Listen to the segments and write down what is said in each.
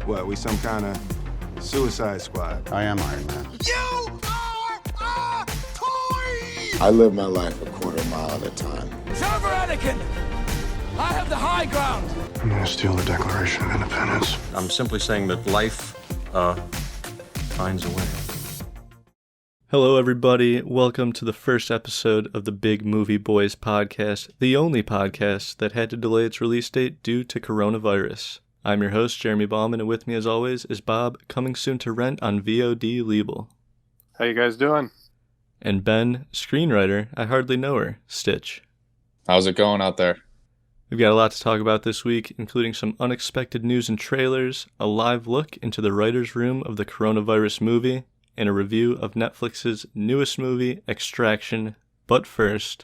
What, we some kind of Suicide Squad? I am Iron Man. You are a toy! I live my life a quarter mile at a time. Server Anakin! I have the high ground! I'm gonna steal the Declaration of Independence. I'm simply saying that life, finds a way. Hello, everybody. Welcome to the first episode of the Big Movie Bois podcast, the only podcast that had to delay its release date due to coronavirus. I'm your host, Jeremy Bauman, and with me, as always, is Bob, coming soon to rent on VOD Legal. How you guys doing? And Ben, screenwriter, I hardly know her, Stitch. How's it going out there? We've got a lot to talk about this week, including some unexpected news and trailers, a live look into the writer's room of the coronavirus movie, and a review of Netflix's newest movie, Extraction. But first,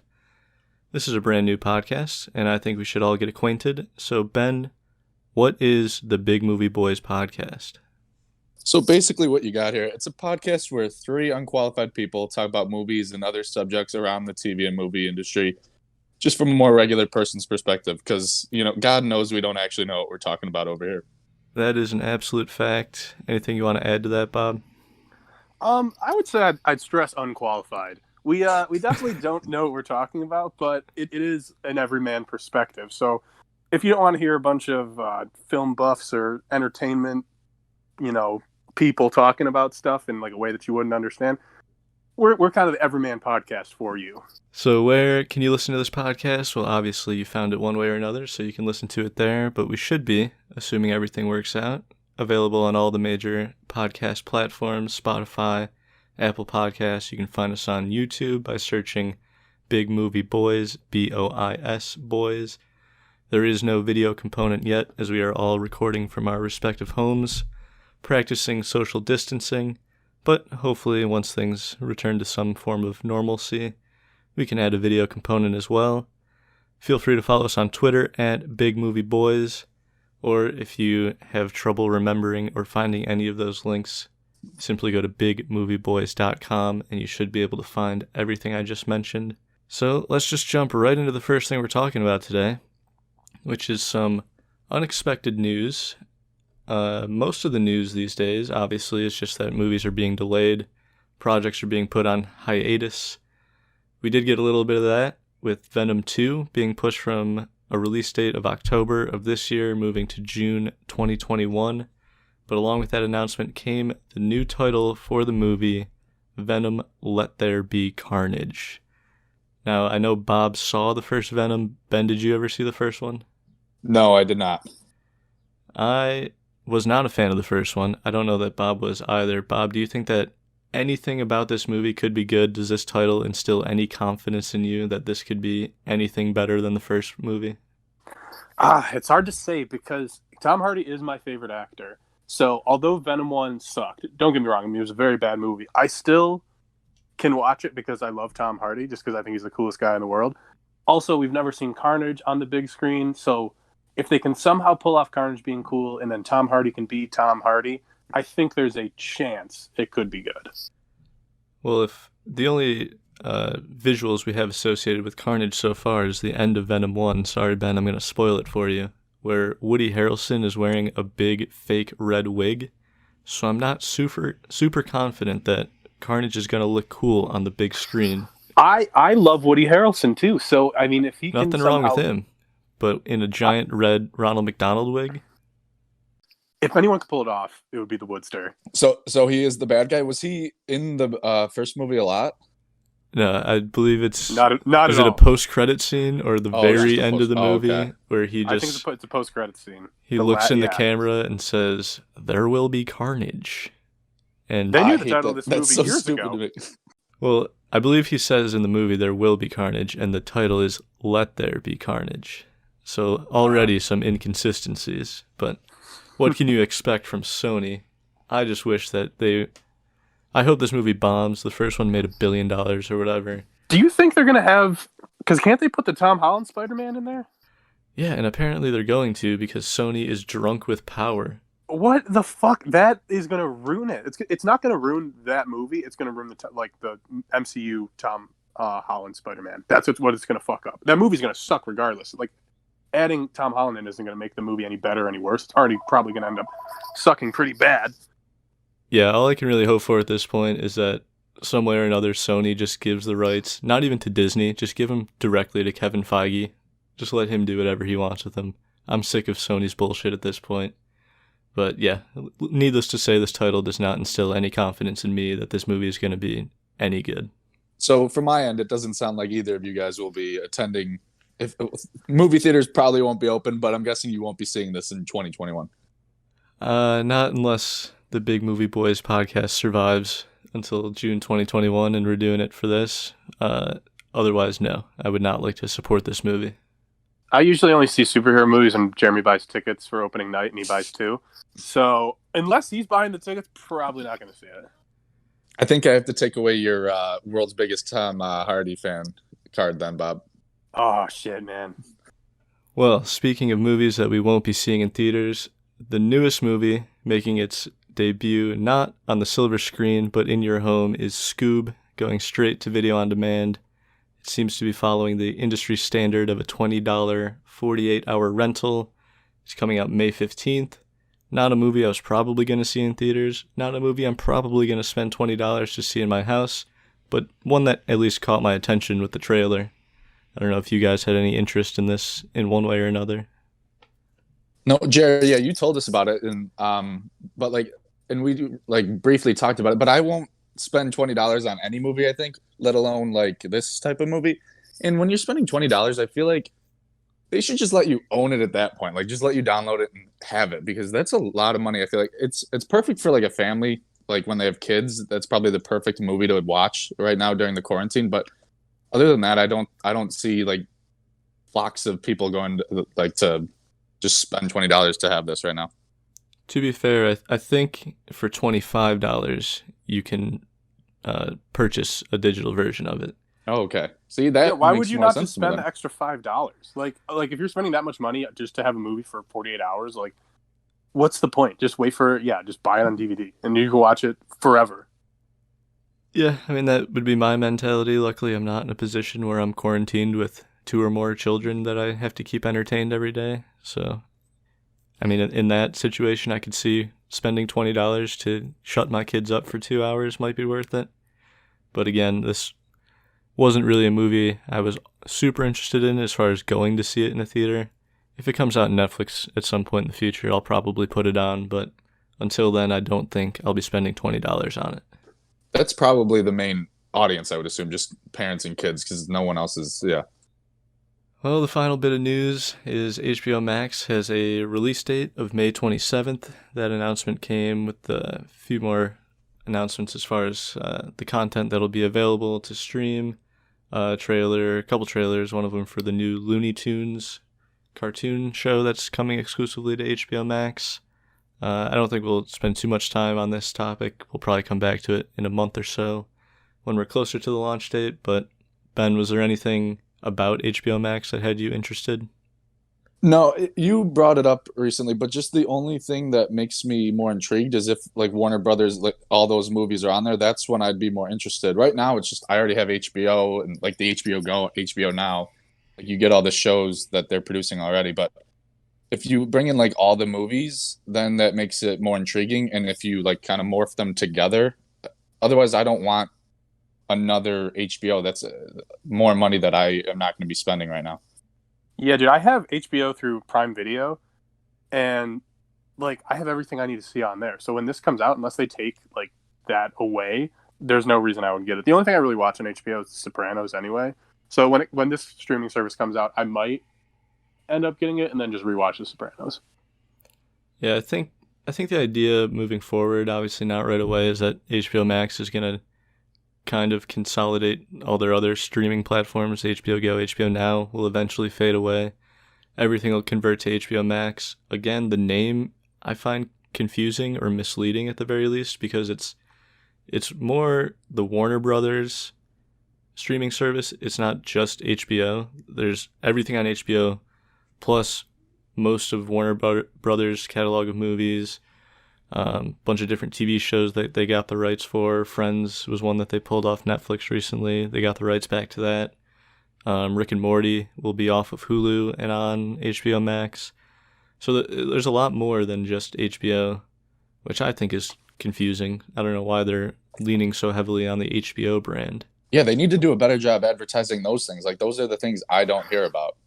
this is a brand new podcast, and I think we should all get acquainted. So, Ben, what is the Big Movie Bois podcast? So basically what you got here, it's a podcast where three unqualified people talk about movies and other subjects around the TV and movie industry, just from a more regular person's perspective, because, God knows we don't actually know what we're talking about over here. That is an absolute fact. Anything you want to add to that, Bob? I would say I'd stress unqualified. We definitely don't know what we're talking about, but it is an everyman perspective. So if you don't want to hear a bunch of film buffs or entertainment, people talking about stuff in like a way that you wouldn't understand, we're kind of the everyman podcast for you. So where can you listen to this podcast? Well, obviously you found it one way or another, so you can listen to it there, but we should be, assuming everything works out, available on all the major podcast platforms, Spotify, Apple Podcasts. You can find us on YouTube by searching Big Movie Bois, B-O-I-S, Boys. There is no video component yet, as we are all recording from our respective homes, practicing social distancing, but hopefully once things return to some form of normalcy, we can add a video component as well. Feel free to follow us on Twitter at Big Movie Bois, or if you have trouble remembering or finding any of those links, simply go to bigmoviebois.com and you should be able to find everything I just mentioned. So let's just jump right into the first thing we're talking about today, which is some unexpected news. Most of the news these days, obviously, is just that movies are being delayed, projects are being put on hiatus. We did get a little bit of that with Venom 2 being pushed from a release date of October of this year, moving to June 2021. But along with that announcement came the new title for the movie, Venom: Let There Be Carnage. Now, I know Bob saw the first Venom. Ben, did you ever see the first one? No, I did not. I was not a fan of the first one. I don't know that Bob was either. Bob, do you think that anything about this movie could be good? Does this title instill any confidence in you that this could be anything better than the first movie? It's hard to say because Tom Hardy is my favorite actor. So although Venom 1 sucked, don't get me wrong, it was a very bad movie. I still can watch it because I love Tom Hardy, just because I think he's the coolest guy in the world. Also, we've never seen Carnage on the big screen, so if they can somehow pull off Carnage being cool and then Tom Hardy can be Tom Hardy, I think there's a chance it could be good. Well, if the only visuals we have associated with Carnage so far is the end of Venom 1, sorry Ben, I'm going to spoil it for you, where Woody Harrelson is wearing a big fake red wig, so I'm not super confident that Carnage is going to look cool on the big screen. I love Woody Harrelson too, so I mean if he Nothing can wrong somehow... with him. But in a giant red Ronald McDonald wig? If anyone could pull it off, it would be the Woodster. So he is the bad guy. Was he in the first movie a lot? No, I believe it's... Not is at it all. a post-credit scene or the very end of the movie okay. where he just... I think it's a post-credit scene. He looks in the camera and says, "There will be carnage." And They knew I the hate title of that. this movie That's so years stupid ago. to me. well, I believe he says in the movie, "There will be carnage," and the title is "Let There Be Carnage." So already some inconsistencies, but what can you expect from Sony? I just wish that I hope this movie bombs. The first one made $1 billion or whatever. Do you think they're going to have... Because can't they put the Tom Holland Spider-Man in there? Yeah, and apparently they're going to because Sony is drunk with power. What the fuck? That is going to ruin it. It's not going to ruin that movie. It's going to ruin the MCU Tom Holland Spider-Man. That's what it's going to fuck up. That movie's going to suck regardless. Like adding Tom Holland in isn't going to make the movie any better or any worse. It's already probably going to end up sucking pretty bad. Yeah, all I can really hope for at this point is that some way or another Sony just gives the rights, not even to Disney, just give them directly to Kevin Feige. Just let him do whatever he wants with them. I'm sick of Sony's bullshit at this point. But yeah, needless to say, this title does not instill any confidence in me that this movie is going to be any good. So from my end, it doesn't sound like either of you guys will be attending. If movie theaters probably won't be open, but I'm guessing you won't be seeing this in 2021. Not unless the Big Movie Boys podcast survives until June 2021 and we're doing it for this. Otherwise, no, I would not like to support this movie. I usually only see superhero movies when Jeremy buys tickets for opening night and he buys 2. So unless he's buying the tickets, probably not going to see it. I think I have to take away your world's biggest Tom Hardy fan card then, Bob. Oh, shit, man. Well, speaking of movies that we won't be seeing in theaters, the newest movie making its debut not on the silver screen but in your home is Scoob, going straight to video on demand. It seems to be following the industry standard of a $20 48-hour rental. It's coming out May 15th. Not a movie I was probably going to see in theaters. Not a movie I'm probably going to spend $20 to see in my house. But one that at least caught my attention with the trailer. I don't know if you guys had any interest in this in one way or another. No, Jerry, yeah, you told us about it, and we briefly talked about it. But I won't spend $20 on any movie, I think, let alone like this type of movie. And when you're spending $20, I feel like they should just let you own it at that point. Like, just let you download it and have it, because that's a lot of money. I feel like it's perfect for like a family, like when they have kids. That's probably the perfect movie to watch right now during the quarantine. But other than that, I don't see like flocks of people going to just spend $20 to have this right now. To be fair, I think for $25 you can purchase a digital version of it. Oh, okay. See that? Yeah, why makes would you more not sense just to me spend then. the extra $5? Like if you're spending that much money just to have a movie for 48 hours, like what's the point? Just wait for just buy it on DVD and you can watch it forever. Yeah, I mean, that would be my mentality. Luckily, I'm not in a position where I'm quarantined with 2 or more children that I have to keep entertained every day. So, I mean, in that situation, I could see spending $20 to shut my kids up for 2 hours might be worth it. But again, this wasn't really a movie I was super interested in as far as going to see it in a theater. If it comes out on Netflix at some point in the future, I'll probably put it on. But until then, I don't think I'll be spending $20 on it. That's probably the main audience, I would assume, just parents and kids, because no one else is, yeah. Well, the final bit of news is HBO Max has a release date of May 27th. That announcement came with a few more announcements as far as the content that'll be available to stream. A couple trailers, one of them for the new Looney Tunes cartoon show that's coming exclusively to HBO Max. I don't think we'll spend too much time on this topic. We'll probably come back to it in a month or so when we're closer to the launch date. But Ben, was there anything about HBO Max that had you interested? No, you brought it up recently, but just the only thing that makes me more intrigued is if like Warner Brothers, like all those movies are on there. That's when I'd be more interested. Right now, it's just I already have HBO and like the HBO Go, HBO Now. Like you get all the shows that they're producing already. But if you bring in like all the movies, then that makes it more intriguing. And if you like kind of morph them together, otherwise I don't want another HBO. That's more money that I am not going to be spending right now. Yeah, dude, I have HBO through Prime Video, and like I have everything I need to see on there. So when this comes out, unless they take like that away, there's no reason I would get it. The only thing I really watch on HBO is The Sopranos anyway. So when this streaming service comes out, I might end up getting it and then just rewatch The Sopranos. Yeah, I think the idea moving forward, obviously not right away, is that HBO Max is going to kind of consolidate all their other streaming platforms. HBO Go, HBO Now will eventually fade away. Everything will convert to HBO Max. Again, the name I find confusing or misleading at the very least, because it's more the Warner Brothers streaming service. It's not just HBO. There's everything on HBO plus most of Warner Brothers catalog of movies. Bunch of different TV shows that they got the rights for. Friends was one that they pulled off Netflix recently. They got the rights back to that. Rick and Morty will be off of Hulu and on HBO Max. So there's a lot more than just HBO, which I think is confusing. I don't know why they're leaning so heavily on the HBO brand. Yeah, they need to do a better job advertising those things. Like, those are the things I don't hear about.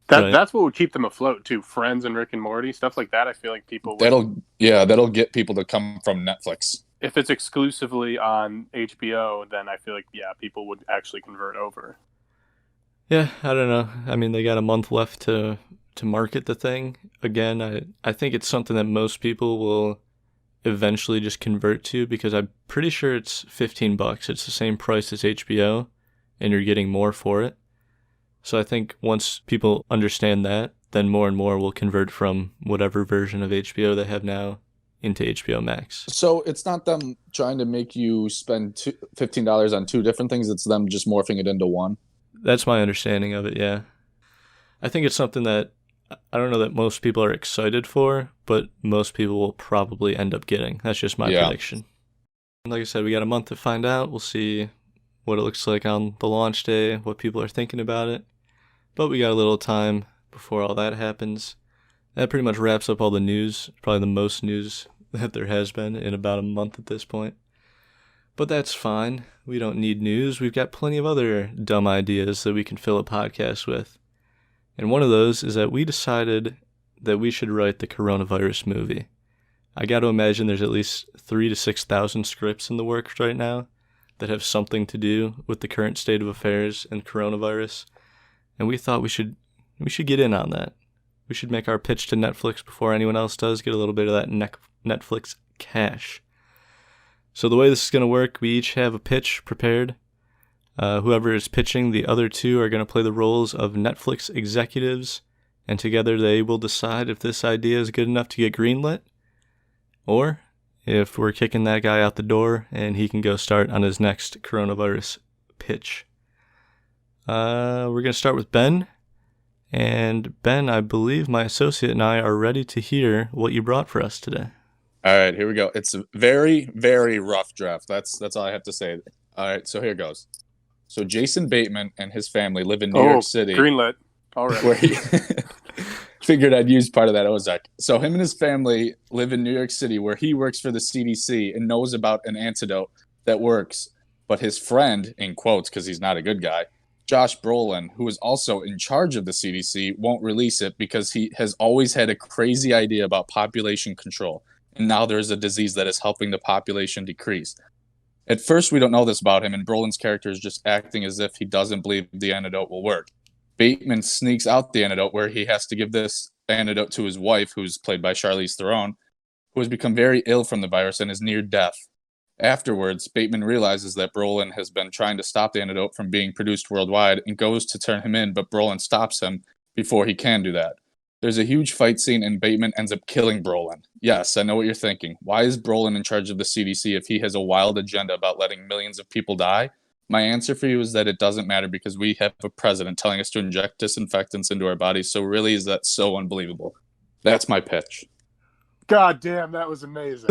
That's what would keep them afloat too. Friends and Rick and Morty, stuff like that. I feel like people would, that'll get people to come from Netflix. if it's exclusively on HBO, then I feel like people would actually convert over. Yeah, I don't know. I mean, they got a month left to market the thing. Again, I think it's something that most people will eventually just convert to, because I'm pretty sure it's $15. It's the same price as HBO, and you're getting more for it. So I think once people understand that, then more and more will convert from whatever version of HBO they have now into HBO Max. So it's not them trying to make you spend $15 on two different things. It's them just morphing it into one. That's my understanding of it, yeah. I think it's something that I don't know that most people are excited for, but most people will probably end up getting. That's just my prediction. And like I said, we got a month to find out. We'll see what it looks like on the launch day, what people are thinking about it. But we got a little time before all that happens. That pretty much wraps up all the news, probably the most news that there has been in about a month at this point. But that's fine. We don't need news. We've got plenty of other dumb ideas that we can fill a podcast with. And one of those is that we decided that we should write the coronavirus movie. I got to imagine there's at least 3,000 to 6,000 scripts in the works right now that have something to do with the current state of affairs and coronavirus. And we thought we should get in on that. We should make our pitch to Netflix before anyone else does, get a little bit of that Netflix cash. So the way this is going to work, we each have a pitch prepared. Whoever is pitching, the other two are going to play the roles of Netflix executives, and together they will decide if this idea is good enough to get greenlit, or if we're kicking that guy out the door and he can go start on his next coronavirus pitch. We're going to start with Ben. And Ben, I believe my associate and I are ready to hear what you brought for us today. All right, here we go. It's a very, very rough draft. That's all I have to say. All right, so here goes. So Jason Bateman and his family live in New York City. Greenlit. All right. Where he figured I'd use part of that Ozark. So him and his family live in New York City, where he works for the CDC and knows about an antidote that works. But his friend, in quotes, because he's not a good guy, Josh Brolin, who is also in charge of the CDC, won't release it because he has always had a crazy idea about population control. And now there's a disease that is helping the population decrease. At first, we don't know this about him, and Brolin's character is just acting as if he doesn't believe the antidote will work. Bateman sneaks out the antidote, where he has to give this antidote to his wife, who's played by Charlize Theron, who has become very ill from the virus and is near death. Afterwards, Bateman realizes that Brolin has been trying to stop the antidote from being produced worldwide and goes to turn him in, but Brolin stops him before he can do that. There's a huge fight scene and Bateman ends up killing Brolin. Yes, I know what you're thinking. Why is Brolin in charge of the CDC if he has a wild agenda about letting millions of people die? My answer for you is that it doesn't matter because we have a president telling us to inject disinfectants into our bodies, so really is that so unbelievable? That's my pitch. God damn, that was amazing.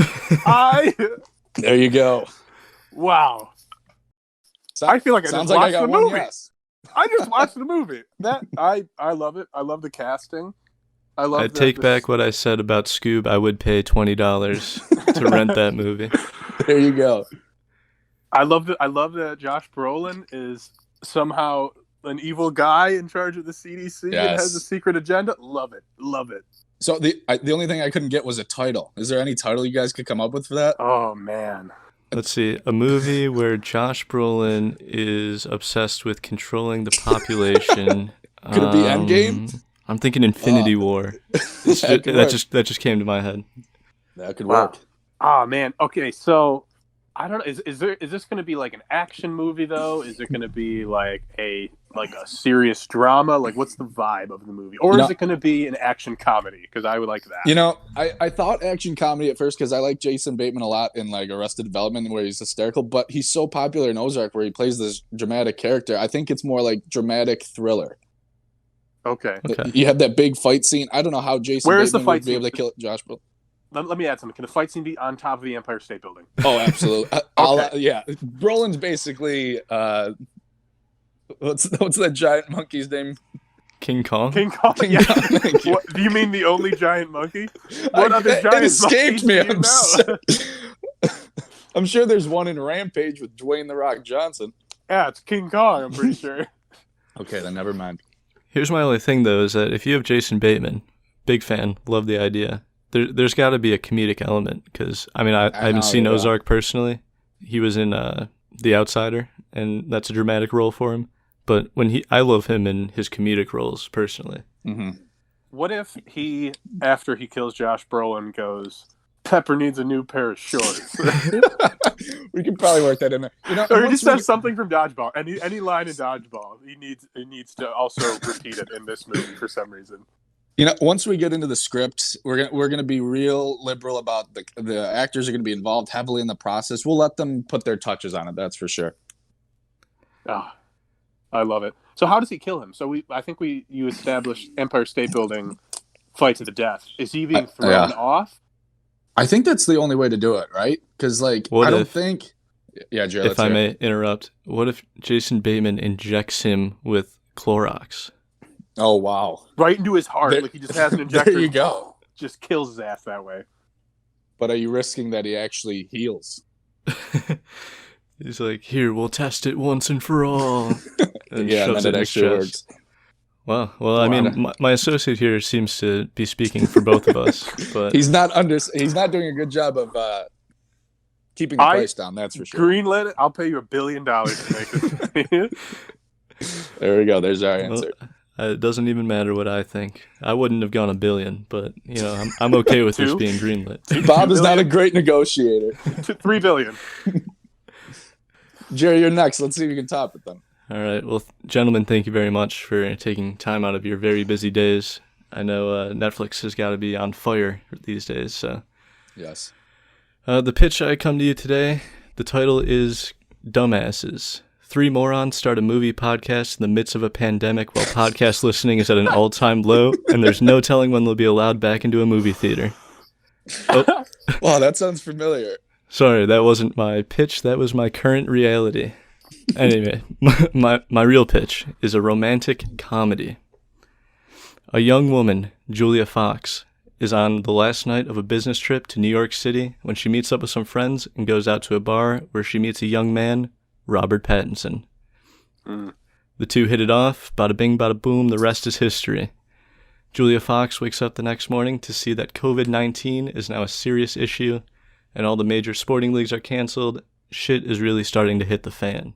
There you go. Wow. I feel like I just watched the movie. Yes. I just watched the movie. I love it. I love the casting. I take back what I said about Scoob. I would pay $20 to rent that movie. There you go. I love that Josh Brolin is somehow an evil guy in charge of the CDC and has a secret agenda. Love it. Love it. So the only thing I couldn't get was a title. Is there any title you guys could come up with for that? Oh, man. Let's see. A movie where Josh Brolin is obsessed with controlling the population. Could it be Endgame? I'm thinking Infinity War. That just came to my head. That could work. Oh, man. Okay, so I don't know. Is this going to be like an action movie though? Is it going to be like a serious drama? Like, what's the vibe of the movie? Or is it going to be an action comedy? Because I would like that. You know, I thought action comedy at first because I like Jason Bateman a lot in like Arrested Development where he's hysterical, but he's so popular in Ozark where he plays this dramatic character. I think it's more like dramatic thriller. Okay. You have that big fight scene. I don't know how Jason Bateman would be able to kill Josh Brolin. Let me add something. Can the fight scene be on top of the Empire State Building? Oh, absolutely. Okay. Yeah. Brolin's basically What's that giant monkey's name? King Kong? King Kong. King Yeah. Kong, thank you. What, do you mean the only giant monkey? What other giant it escaped me. monkeys do you know? I'm sure there's one in Rampage with Dwayne "The Rock" Johnson. Yeah, it's King Kong, I'm pretty sure. Okay, then never mind. Here's my only thing, though, is that if you have Jason Bateman, big fan, love the idea, there's got to be a comedic element, because, I mean, I haven't seen Ozark personally. He was in The Outsider, and that's a dramatic role for him. But I love him in his comedic roles, personally. Mm-hmm. What if he, after he kills Josh Brolin, goes, Pepper needs a new pair of shorts? We could probably work that in there. You know, Or he just says something from Dodgeball. Any line in Dodgeball, he needs to also repeat it in this movie for some reason. You know, once we get into the script, we're gonna be real liberal about the actors are gonna be involved heavily in the process. We'll let them put their touches on it. That's for sure. Ah, I love it. So how does he kill him? So I think you established Empire State Building fight to the death. Is he being thrown off? I think that's the only way to do it, right? Because What I don't if- think. Yeah, Jared. If I may interrupt, what if Jason Bateman injects him with Clorox? Oh wow! Right into his heart, like he just has an injector. There you go. Just kills his ass that way. But are you risking that he actually heals? He's like, here, we'll test it once and for all. And Yeah, and shoves then in it his actually chest. works. Well, I mean, my associate here seems to be speaking for both of us, but He's not doing a good job of keeping the price down. That's for sure. Greenlit it. I'll pay you $1 billion to make this. There we go. There's our answer. it doesn't even matter what I think. I wouldn't have gone $1 billion, but I'm okay with this Two? being greenlit. Bob is not a great negotiator. $3 billion. Jerry, you're next. Let's see if you can top it then. All right. Well, gentlemen, thank you very much for taking time out of your very busy days. I know Netflix has got to be on fire these days. So, yes. The pitch I come to you today, the title is Dumbasses. 3 morons start a movie podcast in the midst of a pandemic while podcast listening is at an all-time low, and there's no telling when they'll be allowed back into a movie theater. Oh, Wow, that sounds familiar. sorry, that wasn't my pitch. That was my current reality. Anyway, my real pitch is a romantic comedy. A young woman, Julia Fox, is on the last night of a business trip to New York City when she meets up with some friends and goes out to a bar where she meets a young man, Robert Pattinson. The two hit it off, bada bing, bada boom, the rest is history. Julia Fox wakes up the next morning to see that COVID-19 is now a serious issue and all the major sporting leagues are canceled. Shit is really starting to hit the fan.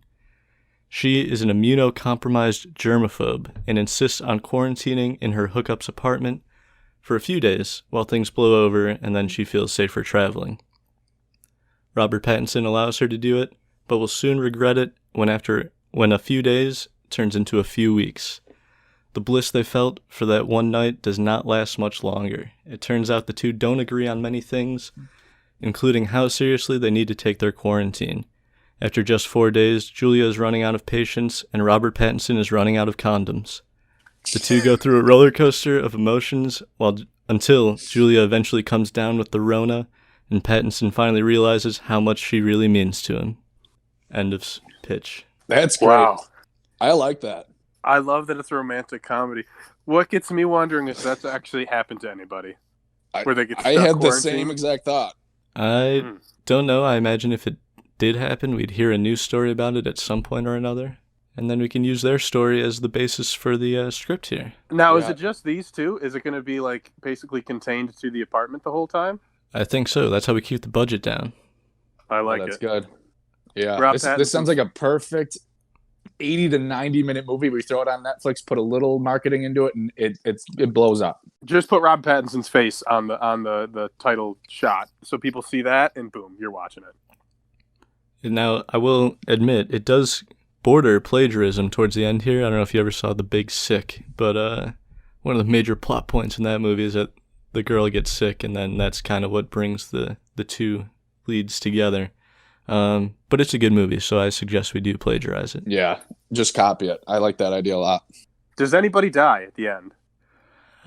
She is an immunocompromised germaphobe and insists on quarantining in her hookup's apartment for a few days while things blow over and then she feels safer traveling. Robert Pattinson allows her to do it, but will soon regret it when a few days turns into a few weeks. The bliss they felt for that one night does not last much longer. It turns out the two don't agree on many things, including how seriously they need to take their quarantine. After just 4 days, Julia is running out of patience, and Robert Pattinson is running out of condoms. The two go through a roller coaster of emotions until Julia eventually comes down with the Rona, and Pattinson finally realizes how much she really means to him. End of pitch. That's great. Wow. I like that. I love that it's a romantic comedy. What gets me wondering is if that's actually happened to anybody. Where they get I stuck had the quarantined. same exact thought. I don't know. I imagine if it did happen, we'd hear a news story about it at some point or another, and then we can use their story as the basis for the script here. Now, is Yeah. it just these two? Is it going to be like basically contained to the apartment the whole time? I think so. That's how we keep the budget down. I like That's it. good. Yeah. Rob This Pattinson. sounds like a perfect 80 to 90 minute movie. We throw it on Netflix, put a little marketing into it, and it blows up. Just put Rob Pattinson's face on the title shot, so people see that, and boom, you're watching it. Now, I will admit, it does border plagiarism towards the end here. I don't know if you ever saw The Big Sick, but one of the major plot points in that movie is that the girl gets sick, and then that's kind of what brings the two leads together. But it's a good movie, so I suggest we do plagiarize it. Yeah. Just copy it. I like that idea a lot. Does anybody die at the end?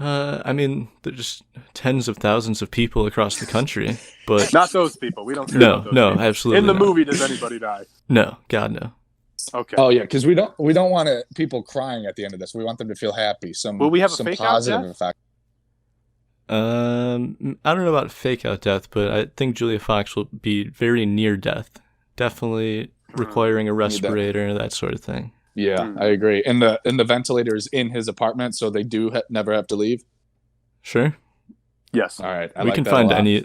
I mean, there's just tens of thousands of people across the country, but Not those people. We don't care no, about those no, people. absolutely In the not. movie, does anybody die? No, God, no. Okay. Oh yeah, because we don't want people crying at the end of this. We want them to feel happy. Will we have a some fake out positive death? effect. I don't know about fake out death, but I think Julia Fox will be very near death. Definitely requiring a respirator, that sort of thing. Yeah, I agree. And the ventilator is in his apartment, so they do never have to leave. Sure. Yes. All right. We can find any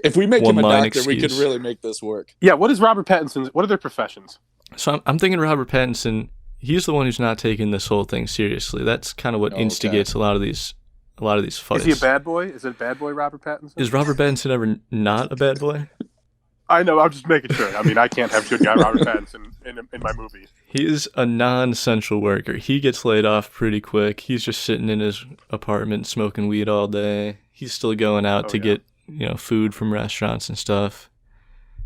if we make him a one-line doctor, we could excuse. really make this work. Yeah. What is Robert Pattinson's? What are their professions? So I'm thinking Robert Pattinson. He's the one who's not taking this whole thing seriously. That's kind of what instigates a lot of these fights. Is he a bad boy? Is it a bad boy, Robert Pattinson? Is Robert Pattinson ever not a bad boy? I know. I'm just making sure. I mean, I can't have good guy Robert Pattinson in my movie. He is a non-essential worker. He gets laid off pretty quick. He's just sitting in his apartment smoking weed all day. He's still going out to get food from restaurants and stuff.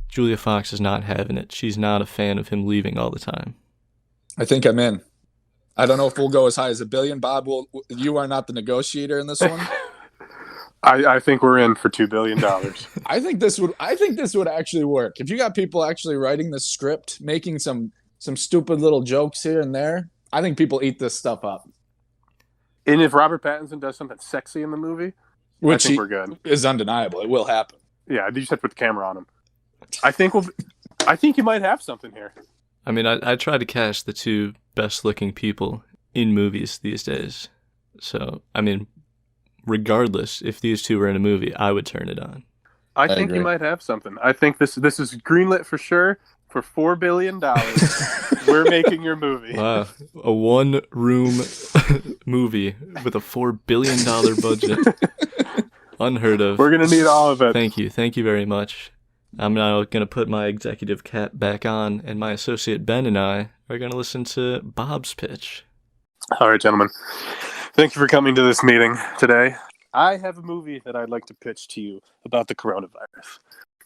Julia Fox is not having it. She's not a fan of him leaving all the time. I think I'm in. I don't know if we'll go as high as $1 billion. Bob, you are not the negotiator in this one. I think we're in for $2 billion. I think this would actually work. If you got people actually writing the script, making some stupid little jokes here and there, I think people eat this stuff up. And if Robert Pattinson does something sexy in the movie, I think we're good. Is undeniable. It will happen. Yeah, you just have to put the camera on him. I think you might have something here. I mean, I try to cast the two best-looking people in movies these days. So, I mean, regardless, if these two were in a movie, I would turn it on. I think you might have something. I think this is greenlit for sure. For $4 billion, we're making your movie. Wow, a one-room movie with a $4 billion budget. Unheard of. We're going to need all of it. Thank you very much. I'm now going to put my executive cap back on, and my associate Ben and I are going to listen to Bob's pitch. All right, gentlemen. Thank you for coming to this meeting today. I have a movie that I'd like to pitch to you about the coronavirus.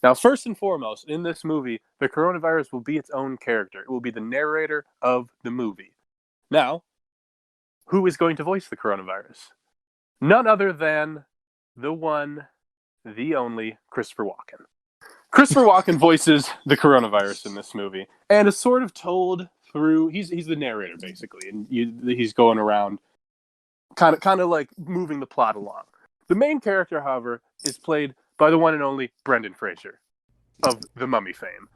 Now, first and foremost, in this movie, the coronavirus will be its own character. It will be the narrator of the movie. Now, who is going to voice the coronavirus? None other than the one, the only, Christopher Walken. Christopher Walken voices the coronavirus in this movie, and is sort of told through. He's the narrator basically, and he's going around, kind of like moving the plot along. The main character, however, is played by the one and only Brendan Fraser of The Mummy fame.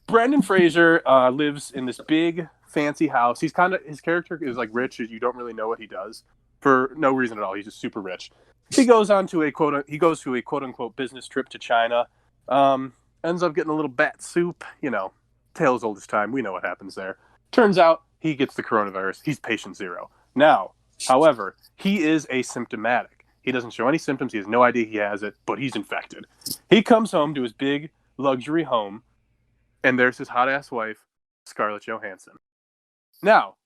Brendan Fraser lives in this big fancy house. His character is like rich. You don't really know what he does for no reason at all. He's just super rich. He goes to a quote unquote business trip to China. Ends up getting a little bat soup. Tale as old as time. We know what happens there. Turns out he gets the coronavirus. He's patient zero. Now, however, he is asymptomatic. He doesn't show any symptoms. He has no idea he has it, but he's infected. He comes home to his big luxury home, and there's his hot-ass wife, Scarlett Johansson. Now,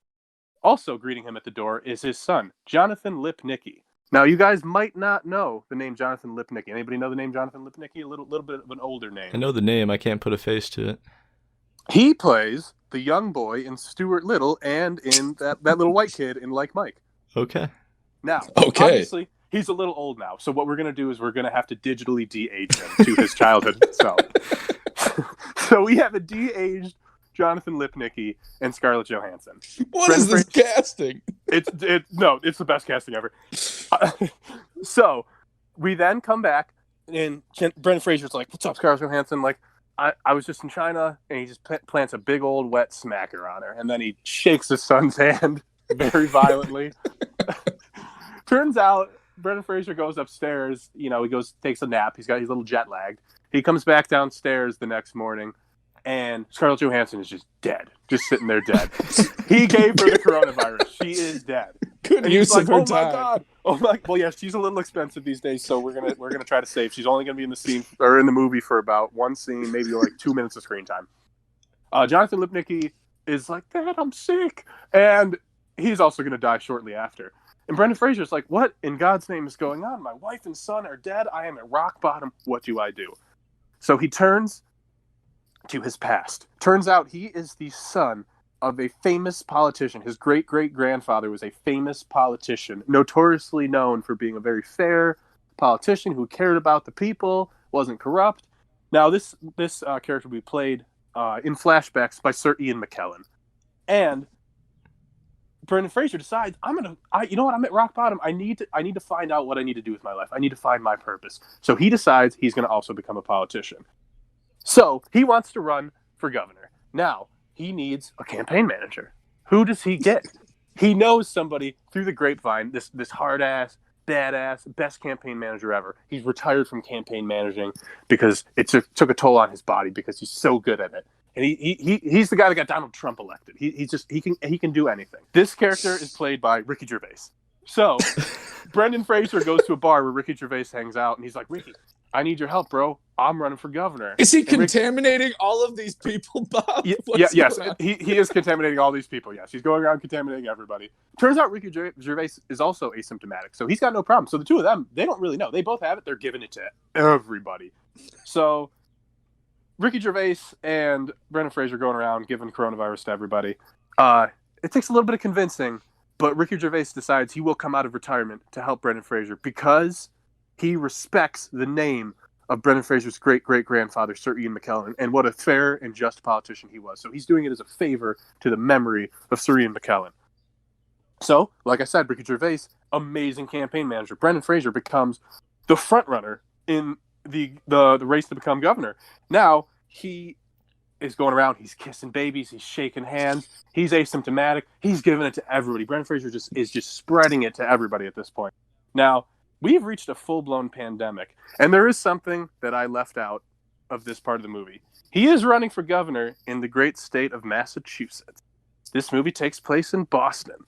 also greeting him at the door is his son, Jonathan Lipnicki. Now, you guys might not know the name Jonathan Lipnicki. Anybody know the name Jonathan Lipnicki? A little bit of an older name. I know the name. I can't put a face to it. He plays the young boy in Stuart Little and in that little white kid in Like Mike. Okay. Now, obviously, he's a little old now. So what we're going to do is we're going to have to digitally de-age him to his childhood self. So we have a de-aged Jonathan Lipnicki and Scarlett Johansson. What is this casting? It's the best casting ever. So we then come back, and Brendan Fraser's like, "What's up, Scarlett Johansson?" Like, I was just in China, and he just plants a big old wet smacker on her, and then he shakes his son's hand very violently. Turns out Brendan Fraser goes upstairs. He takes a nap. He's a little jet lagged. He comes back downstairs the next morning, and Scarlett Johansson is just dead, just sitting there dead. He gave her the coronavirus. She is dead. Good use of her time. My God. Oh my. Well, yeah, she's a little expensive these days, so we're gonna try to save. She's only gonna be in the scene or in the movie for about one scene, maybe like 2 minutes of screen time. Jonathan Lipnicki is like, "Dad, I'm sick," and he's also gonna die shortly after. And Brendan Fraser's like, "What in God's name is going on? My wife and son are dead. I am at rock bottom. What do I do?" So he turns to his past. Turns out he is the son of a famous politician. His great-great-grandfather was a famous politician, notoriously known for being a very fair politician who cared about the people, wasn't corrupt. Now, this character will be played in flashbacks by Sir Ian McKellen. And Brendan Fraser decides, you know what, I'm at rock bottom. I need to find out what I need to do with my life. I need to find my purpose. So he decides he's going to also become a politician. So he wants to run for governor. Now, he needs a campaign manager. Who does he get? He knows somebody through the grapevine, this hard-ass, badass, best campaign manager ever. He's retired from campaign managing because it took a toll on his body because he's so good at it. And he's the guy that got Donald Trump elected. He can do anything. This character is played by Ricky Gervais. So Brendan Fraser goes to a bar where Ricky Gervais hangs out, and he's like, Ricky, I need your help, bro. I'm running for governor. Is he contaminating all of these people, Bob? Yes, he is contaminating all these people. Yes, he's going around contaminating everybody. Turns out Ricky Gervais is also asymptomatic, so he's got no problem. So the two of them, they don't really know. They both have it. They're giving it to everybody. So Ricky Gervais and Brendan Fraser going around giving coronavirus to everybody. It takes a little bit of convincing, but Ricky Gervais decides he will come out of retirement to help Brendan Fraser because he respects the name of Brendan Fraser's great-great-grandfather, Sir Ian McKellen, and what a fair and just politician he was. So he's doing it as a favor to the memory of Sir Ian McKellen. So, like I said, Ricky Gervais, amazing campaign manager. Brendan Fraser becomes the frontrunner in the race to become governor. Now, he is going around, he's kissing babies, he's shaking hands, he's asymptomatic, he's giving it to everybody. Brendan Fraser is just spreading it to everybody at this point. Now, we've reached a full-blown pandemic, and there is something that I left out of this part of the movie. He is running for governor in the great state of Massachusetts. This movie takes place in Boston.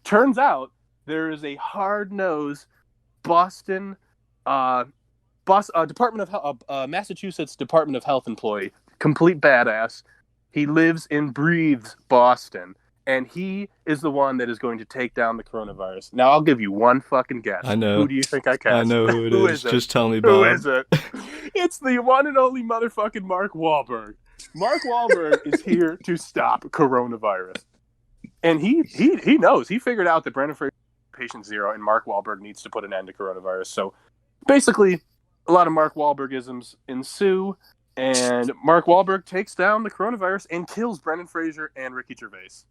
Turns out there is a hard-nosed Boston Massachusetts Department of Health employee, complete badass. He lives and breathes Boston. And he is the one that is going to take down the coronavirus. Now, I'll give you one fucking guess. I know. Who do you think I cast? I know who it is. Just tell me, Bob. Who is it? It's the one and only motherfucking Mark Wahlberg. Mark Wahlberg is here to stop coronavirus. And he knows. He figured out that Brendan Fraser is patient zero and Mark Wahlberg needs to put an end to coronavirus. So, basically, a lot of Mark Wahlbergisms ensue. And Mark Wahlberg takes down the coronavirus and kills Brendan Fraser and Ricky Gervais.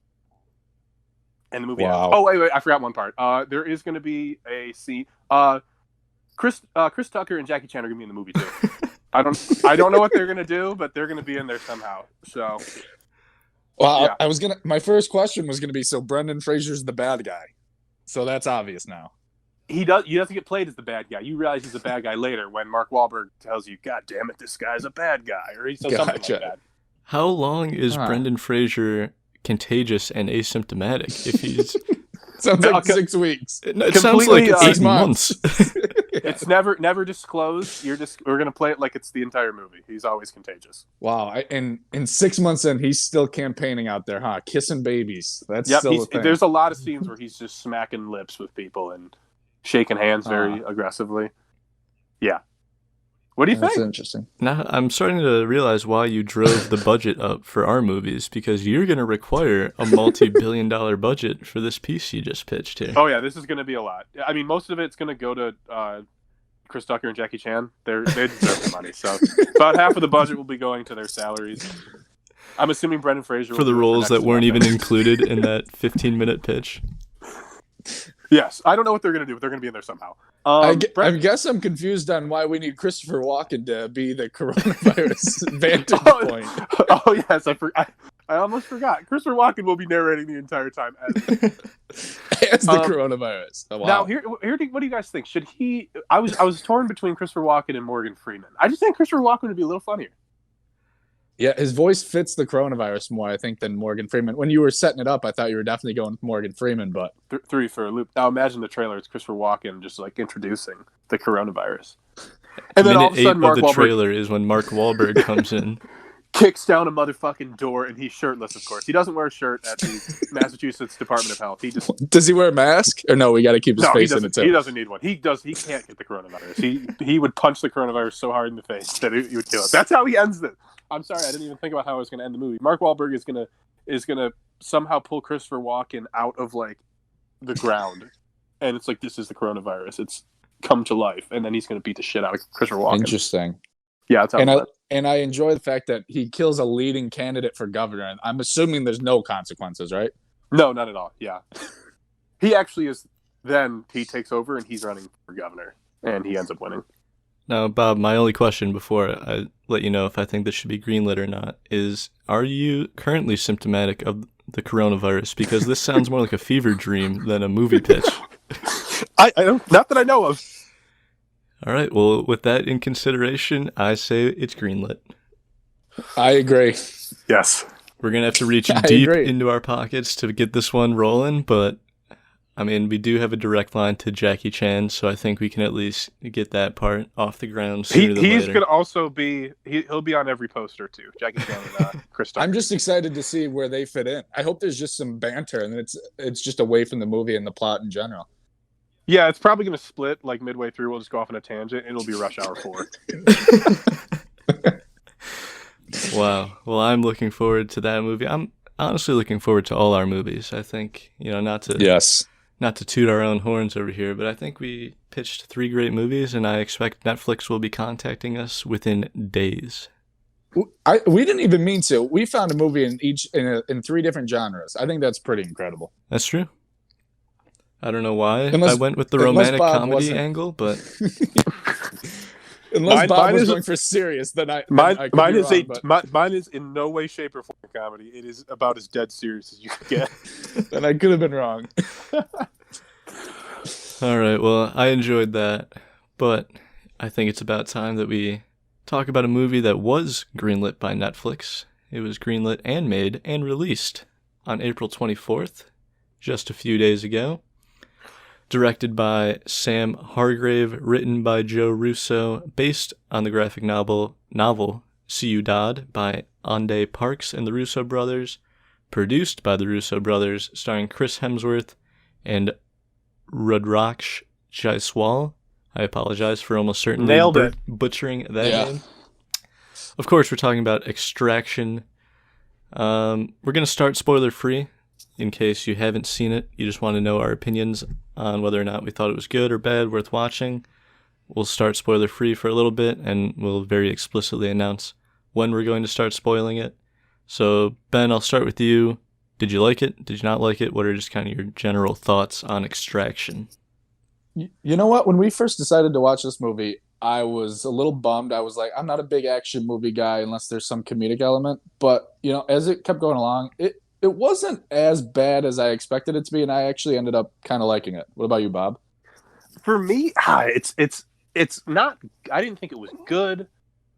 And the movie ends. Oh, wait, I forgot one part. There is going to be a scene. Chris Tucker and Jackie Chan are going to be in the movie too. I don't know what they're going to do, but they're going to be in there somehow. So, well, yeah. My first question was going to be, so Brendan Fraser's the bad guy. So that's obvious now. He doesn't get played as the bad guy. You realize he's a bad guy later when Mark Wahlberg tells you, "God damn it, this guy's a bad guy," or he says something like that. How long is Brendan Fraser contagious and asymptomatic? If he's sounds like 6 weeks. It sounds like it's 8 months. It's never disclosed. We're gonna play it like it's the entire movie. He's always contagious. Wow, and 6 months in, he's still campaigning out there, huh? Kissing babies. That's still a thing. There's a lot of scenes where he's just smacking lips with people and shaking hands very aggressively. Yeah. What do you think? That's interesting. Now I'm starting to realize why you drove the budget up for our movies, because you're going to require a multi-billion-dollar budget for this piece you just pitched here. Oh yeah, this is going to be a lot. I mean, most of it's going to go to Chris Tucker and Jackie Chan. They deserve the money, so about half of the budget will be going to their salaries. I'm assuming Brendan Fraser for the roles that weren't even included in that 15-minute pitch. Yes, I don't know what they're going to do, but they're going to be in there somehow. I guess I'm confused on why we need Christopher Walken to be the coronavirus vantage point. Oh yes, I almost forgot. Christopher Walken will be narrating the entire time as the coronavirus. Oh, wow. Now, what do you guys think? Should he? I was torn between Christopher Walken and Morgan Freeman. I just think Christopher Walken would be a little funnier. Yeah, his voice fits the coronavirus more, I think, than Morgan Freeman. When you were setting it up, I thought you were definitely going with Morgan Freeman, but... Three for a loop. Now imagine the trailer. It's Christopher Walken just, like, introducing the coronavirus. And then all of a sudden, Mark Wahlberg... trailer is when Mark Wahlberg comes in. Kicks down a motherfucking door, and he's shirtless, of course. He doesn't wear a shirt at the Massachusetts Department of Health. He just... Does he wear a mask? Or no, we got to keep his face in it, too. He doesn't need one. He can't get the coronavirus. He would punch the coronavirus so hard in the face that he would kill it. That's how he ends it. I'm sorry, I didn't even think about how I was going to end the movie. Mark Wahlberg is gonna somehow pull Christopher Walken out of like the ground, and it's like, this is the coronavirus. It's come to life, and then he's going to beat the shit out of Christopher Walken. Interesting. Yeah, Tom Holland. And I enjoy the fact that he kills a leading candidate for governor. And I'm assuming there's no consequences, right? No, not at all. Yeah. He actually is. Then he takes over and he's running for governor, and he ends up winning. Now, Bob, my only question before I let you know if I think this should be greenlit or not is, are you currently symptomatic of the coronavirus? Because this sounds more like a fever dream than a movie pitch. I don't, not that I know of. All right, well, with that in consideration, I say it's greenlit. I agree. Yes. We're going to have to reach deep into our pockets to get this one rolling, but I mean, we do have a direct line to Jackie Chan, so I think we can at least get that part off the ground sooner than he's later. going to also be, he'll be on every poster too. Jackie Chan and Chris Tucker. I'm just excited to see where they fit in. I hope there's just some banter and it's just away from the movie and the plot in general. Yeah, it's probably going to split like midway through. We'll just go off on a tangent and it'll be Rush Hour 4. Wow. Well, I'm looking forward to that movie. I'm honestly looking forward to all our movies. I think, not to toot our own horns over here, but I think we pitched 3 great movies, and I expect Netflix will be contacting us within days. We didn't even mean to. We found a movie in 3 different genres. I think that's pretty incredible. That's true. I don't know why I went with the romantic comedy angle, but unless Bob was going for serious, then mine is in no way, shape, or form comedy. It is about as dead serious as you could get. Then I could have been wrong. All right, well, I enjoyed that, but I think it's about time that we talk about a movie that was greenlit by Netflix. It was greenlit and made and released on April 24th, just a few days ago. Directed by Sam Hargrave, written by Joe Russo, based on the graphic novel Ciudad by Ande Parks and the Russo brothers, produced by the Russo brothers, starring Chris Hemsworth and Rudraksh Jaiswal. I apologize for almost certainly butchering that name. Of course, we're talking about Extraction. We're going to start spoiler-free. In case you haven't seen it, you just want to know our opinions on whether or not we thought it was good or bad, worth watching. We'll start spoiler-free for a little bit, and we'll very explicitly announce when we're going to start spoiling it. So, Ben, I'll start with you. Did you like it? Did you not like it? What are just kind of your general thoughts on Extraction? You know what? When we first decided to watch this movie, I was a little bummed. I was like, I'm not a big action movie guy unless there's some comedic element. But, as it kept going along, it wasn't as bad as I expected it to be, and I actually ended up kind of liking it. What about you, Bob? For me, it's not. I didn't think it was good,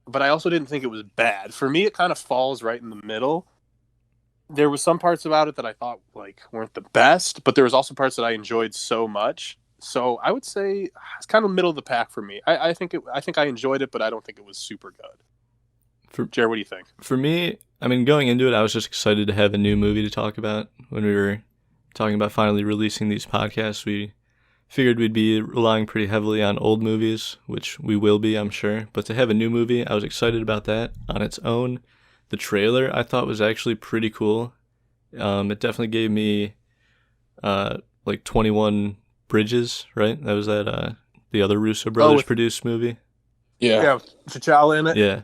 but I also didn't think it was bad. For me, it kind of falls right in the middle. There was some parts about it that I thought weren't the best, but there was also parts that I enjoyed so much. So I would say it's kind of middle of the pack for me. I think I enjoyed it, but I don't think it was super good. Jared, what do you think? For me, I mean, going into it, I was just excited to have a new movie to talk about. When we were talking about finally releasing these podcasts, we figured we'd be relying pretty heavily on old movies, which we will be, I'm sure. But to have a new movie, I was excited about that on its own. The trailer, I thought, was actually pretty cool. It definitely gave me 21 Bridges, right? That was the other Russo brothers produced movie. Yeah, T'Challa in it. Yeah.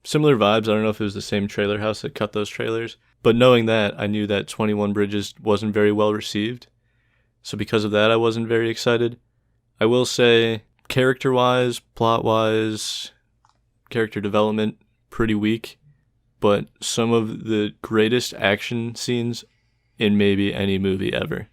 Similar vibes. I don't know if it was the same trailer house that cut those trailers. But knowing that, I knew that 21 Bridges wasn't very well received. So because of that, I wasn't very excited. I will say, character-wise, plot-wise, character development, pretty weak. But some of the greatest action scenes in maybe any movie ever.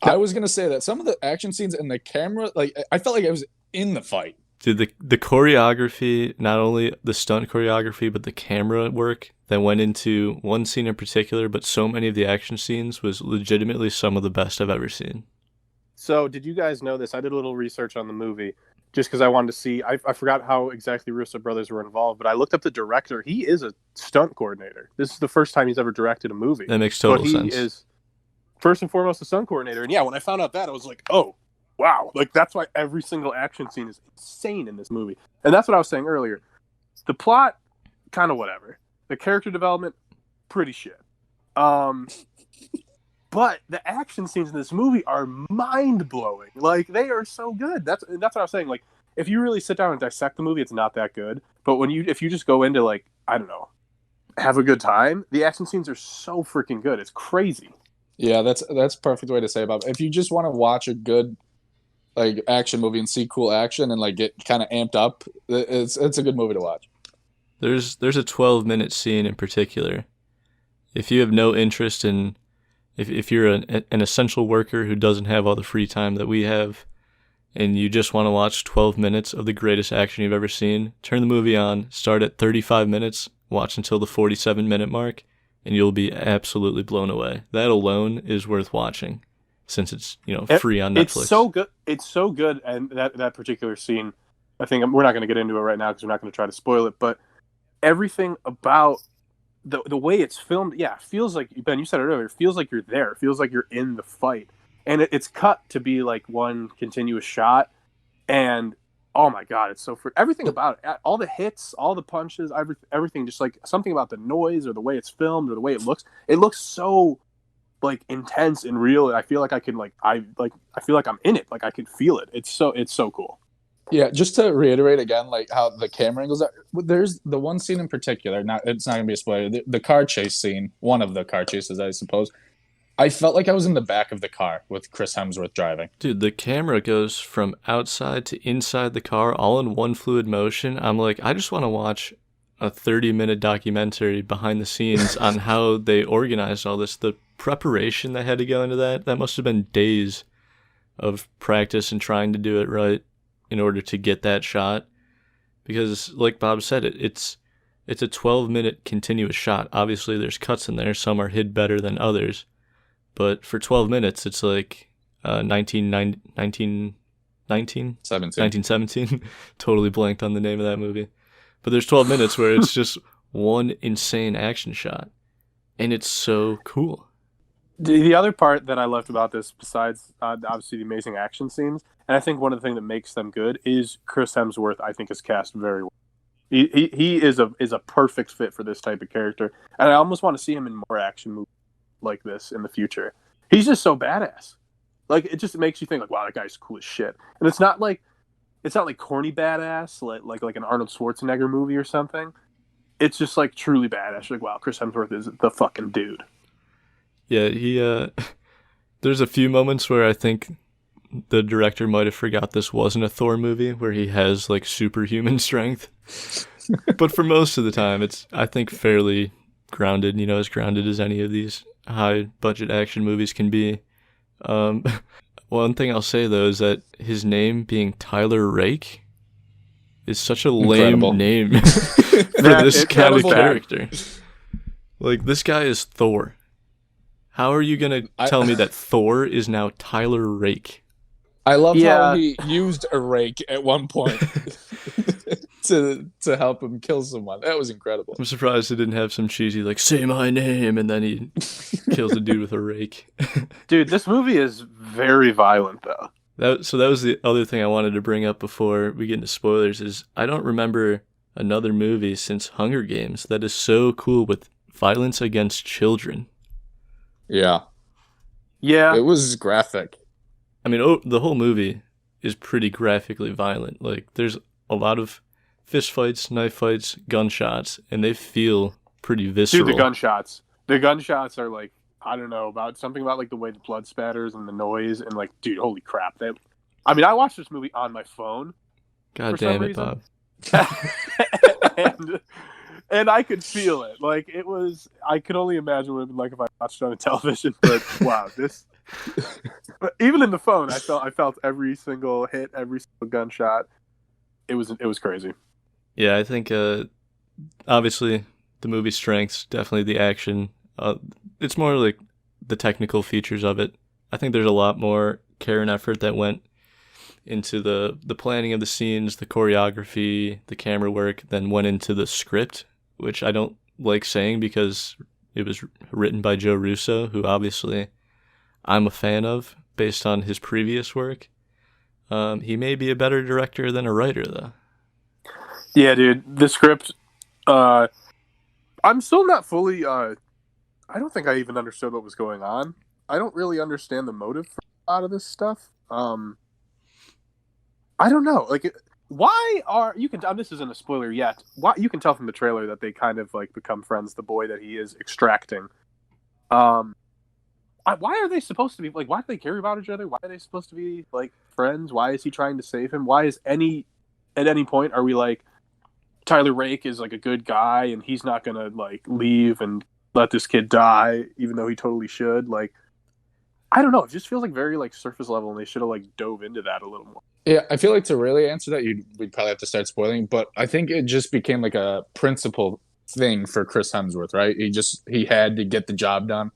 I was going to say that. Some of the action scenes and the camera, I felt like I was in the fight. Dude, the choreography, not only the stunt choreography, but the camera work that went into one scene in particular, but so many of the action scenes was legitimately some of the best I've ever seen. So did you guys know this? I did a little research on the movie just because I wanted to see. I forgot how exactly Russo brothers were involved, but I looked up the director. He is a stunt coordinator. This is the first time he's ever directed a movie. That makes total sense. He is first and foremost a stunt coordinator. And yeah, when I found out that, I was like, oh, wow. That's why every single action scene is insane in this movie. And that's what I was saying earlier. The plot, kind of whatever. The character development, pretty shit. But the action scenes in this movie are mind-blowing. They are so good. That's what I was saying. if you really sit down and dissect the movie, it's not that good. But if you just go into like, I don't know, have a good time, the action scenes are so freaking good. It's crazy. Yeah, that's a perfect way to say about it. If you just want to watch a good like action movie and see cool action and like get kind of amped up, it's a good movie to watch. There's a 12-minute scene in particular. If you have no interest in, if you're an essential worker who doesn't have all the free time that we have, and you just want to watch 12 minutes of the greatest action you've ever seen, turn the movie on, start at 35 minutes, watch until the 47-minute mark, and you'll be absolutely blown away. That alone is worth watching, since it's free on Netflix. It's so good. It's so good, and that particular scene, I think we're not going to get into it right now because we're not going to try to spoil it. But everything about the way it's filmed, yeah, feels like, Ben, you said it earlier, it feels like you're there. It feels like you're in the fight, and it's cut to be like one continuous shot, and oh my god, it's so everything about it, all the hits, all the punches, everything, just like something about the noise or the way it's filmed or the way it looks so like intense and real. I feel like I can I feel like I'm in it, like I can feel it. It's so cool. Yeah, just to reiterate again, like how the camera angles are. There's the one scene in particular. It's not gonna be a spoiler. The car chase scene, one of the car chases, I suppose. I felt like I was in the back of the car with Chris Hemsworth driving. Dude, the camera goes from outside to inside the car, all in one fluid motion. I'm like, I just want to watch a 30-minute documentary behind the scenes on how they organized all this. The preparation that had to go into that must have been days of practice and trying to do it right in order to get that shot. Because, like Bob said, it's a 12-minute continuous shot. Obviously, there's cuts in there. Some are hid better than others. But for 12 minutes, it's like 1917. Totally blanked on the name of that movie. But there's 12 minutes where it's just one insane action shot. And it's so cool. The other part that I loved about this, besides obviously the amazing action scenes, and I think one of the things that makes them good, is Chris Hemsworth, I think, is cast very well. He is a perfect fit for this type of character. And I almost want to see him in more action movies like this in the future. He's just so badass. Like, it just makes you think like, wow, that guy's cool as shit. And it's not like corny badass like an Arnold Schwarzenegger movie or something. It's just like truly badass. You're like, wow, Chris Hemsworth is the fucking dude. Yeah, he there's a few moments where I think the director might have forgot this wasn't a Thor movie where he has like superhuman strength. But for most of the time it's, I think, fairly grounded, as grounded as any of these high budget action movies can be. One thing I'll say though is that his name being Tyler Rake is such a lame name for this kind of character. Like, this guy is Thor. How are you gonna tell me that Thor is now Tyler Rake? I love how he used a rake at one point to help him kill someone. That was incredible. I'm surprised it didn't have some cheesy, like, say my name, and then he kills a dude with a rake. Dude, this movie is very violent, though. That was the other thing I wanted to bring up before we get into spoilers, is I don't remember another movie since Hunger Games that is so cool with violence against children. Yeah. Yeah. It was graphic. I mean, the whole movie is pretty graphically violent. Like, there's a lot of fist fights, knife fights, gunshots, and they feel pretty visceral. Dude, the gunshots are like, I don't know, something about like the way the blood spatters and the noise, and like, dude, holy crap. I watched this movie on my phone. God damn it, Bob. and I could feel it. Like, I could only imagine what it would be like if I watched it on a television, but wow, but even in the phone, I felt every single hit, every single gunshot. It was crazy. Yeah, I think obviously the movie's strengths, definitely the action. It's more like the technical features of it. I think there's a lot more care and effort that went into the planning of the scenes, the choreography, the camera work, than went into the script, which I don't like saying because it was written by Joe Russo, who obviously I'm a fan of based on his previous work. He may be a better director than a writer, though. Yeah, dude, the script, I'm still not fully, I don't think I even understood what was going on. I don't really understand the motive for a lot of this stuff. I don't know. Like, Why are you can? This isn't a spoiler yet. Why you can tell from the trailer that they kind of like become friends. The boy that he is extracting. Why are they supposed to be like? Why do they care about each other? Why are they supposed to be like friends? Why is he trying to save him? Why is at any point are we like Tyler Rake is like a good guy and he's not gonna like leave and let this kid die even though he totally should? Like, I don't know. It just feels like very like surface level, and they should have like dove into that a little more. Yeah, I feel like to really answer that, we'd probably have to start spoiling. But I think it just became like a principle thing for Chris Hemsworth, right? He had to get the job done.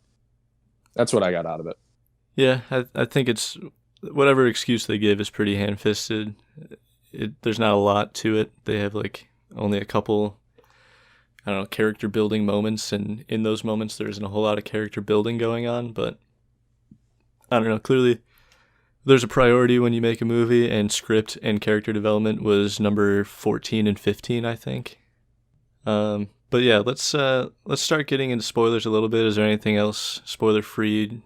That's what I got out of it. Yeah, I think it's whatever excuse they give is pretty hand-fisted. There's not a lot to it. They have like only a couple, I don't know, character building moments, and in those moments there isn't a whole lot of character building going on. But I don't know. Clearly, there's a priority when you make a movie, and script and character development was number 14 and 15, I think. But yeah, let's start getting into spoilers a little bit. Is there anything else spoiler free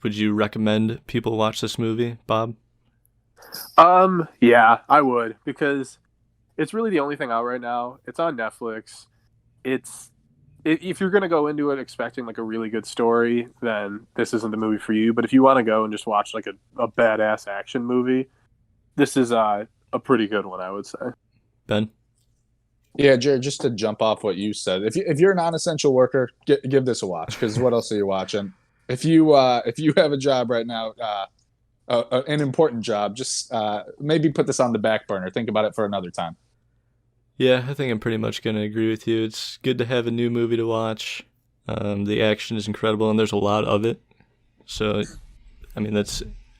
would you recommend people watch this movie, Bob? Yeah, I would, because it's really the only thing out right now. It's on Netflix. If you're gonna go into it expecting like a really good story, then this isn't the movie for you. But if you want to go and just watch like a badass action movie, this is a pretty good one, I would say. Ben? Yeah, Jared, just to jump off what you said, if you're a non-essential worker, give this a watch, because what else are you watching? If you have a job right now, an important job, just maybe put this on the back burner. Think about it for another time. Yeah, I think I'm pretty much going to agree with you. It's good to have a new movie to watch. The action is incredible, and there's a lot of it. So, I mean,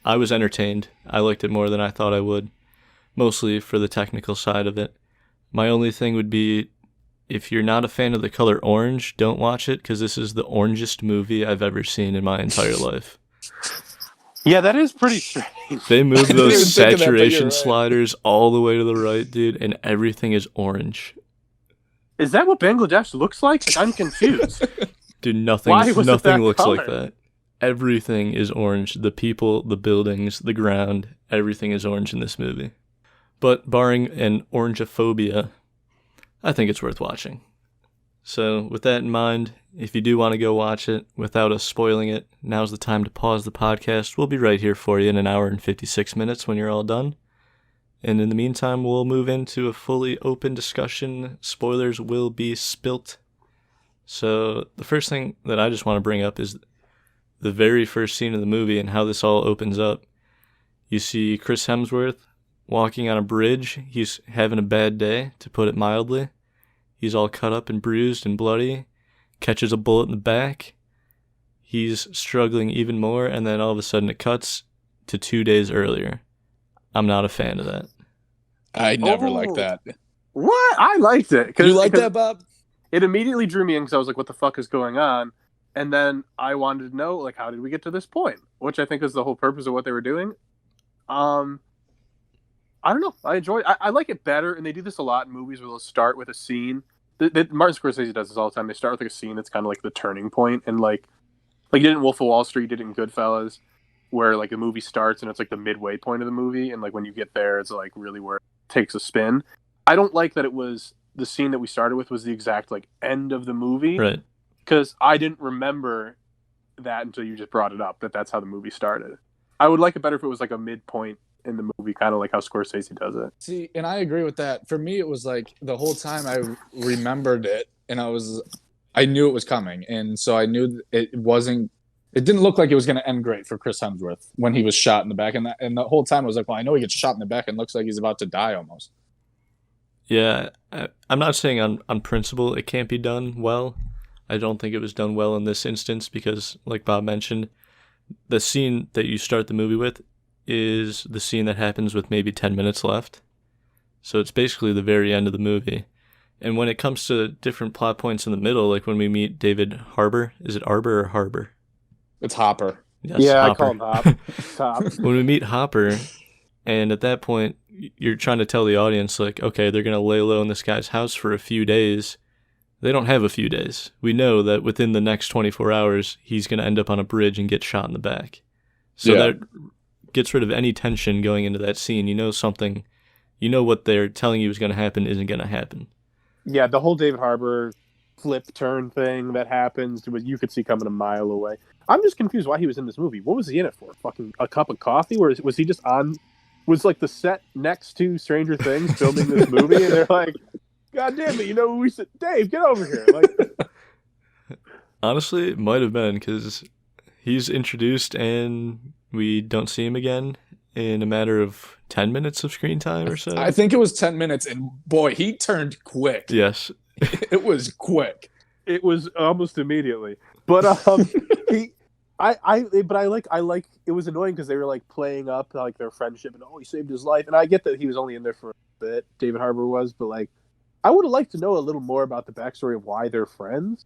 I was entertained. I liked it more than I thought I would, mostly for the technical side of it. My only thing would be, if you're not a fan of the color orange, don't watch it, because this is the orangest movie I've ever seen in my entire life. Yeah, that is pretty strange. They moved those think of that, but saturation you're right. sliders all the way to the right, dude, and everything is orange. Is that what Bangladesh looks like? Like, I'm confused. Dude, Why was it nothing that looks like color? that. Everything is orange. The people, the buildings, the ground, everything is orange in this movie. But barring an orangeophobia, I think it's worth watching. So with that in mind, if you do want to go watch it without us spoiling it, now's the time to pause the podcast. We'll be right here for you in an hour and 56 minutes when you're all done. And in the meantime, we'll move into a fully open discussion. Spoilers will be spilt. So the first thing that I just want to bring up is the very first scene of the movie and how this all opens up. You see Chris Hemsworth walking on a bridge. He's having a bad day, to put it mildly. He's all cut up and bruised and bloody, catches a bullet in the back. He's struggling even more, and then all of a sudden it cuts to 2 days earlier. I'm not a fan of that. I never liked that. What? I liked it. You like that, Bob? It immediately drew me in because I was like, what the fuck is going on? And then I wanted to know, like, how did we get to this point? Which I think is the whole purpose of what they were doing. I don't know. I like it better, and they do this a lot in movies where they'll start with a scene. Martin Scorsese does this all the time. They start with like a scene that's kind of like the turning point, and like you did in Wolf of Wall Street, you did it in Goodfellas, where like the movie starts and it's like the midway point of the movie, and like when you get there, it's like really where it takes a spin. I don't like that it was the scene that we started with was the exact like end of the movie, Right. Because I didn't remember that until you just brought it up, that's how the movie started. I would like it better if it was like a midpoint in the movie, kind of like how Scorsese does it. See, and I agree with that. For me, it was like the whole time I remembered it, and I knew it was coming, and so I knew it didn't look like it was going to end great for Chris Hemsworth when he was shot in the back, and the whole time I was like, well, I know he gets shot in the back and looks like he's about to die almost. Yeah, I'm not saying on principle it can't be done well. I don't think it was done well in this instance because, like Bob mentioned, the scene that you start the movie with is the scene that happens with maybe 10 minutes left. So it's basically the very end of the movie. And when it comes to different plot points in the middle, like when we meet David Harbour, is it Arbor or Harbor? It's Hopper. Yes, Yeah, Hopper. I call him Hop. Top. When we meet Hopper, and at that point, you're trying to tell the audience, like, okay, they're going to lay low in this guy's house for a few days. They don't have a few days. We know that within the next 24 hours, he's going to end up on a bridge and get shot in the back. So that gets rid of any tension going into that scene. You know you know what they're telling you is going to happen isn't going to happen. Yeah, the whole David Harbour flip turn thing that happens, you could see coming a mile away. I'm just confused why he was in this movie. What was he in it for? Fucking a cup of coffee? Or was he just on? Was like the set next to Stranger Things filming this movie, and they're like, "God damn it, you know who we said? Dave, get over here!" Like, honestly, it might have been because he's introduced and we don't see him again in a matter of 10 minutes of screen time or so. I think it was 10 minutes, and boy, he turned quick. Yes, it was quick. It was almost immediately. But I like it was annoying because they were like playing up like their friendship and he saved his life, and I get that he was only in there for a bit, David Harbour was, but like I would have liked to know a little more about the backstory of why they're friends,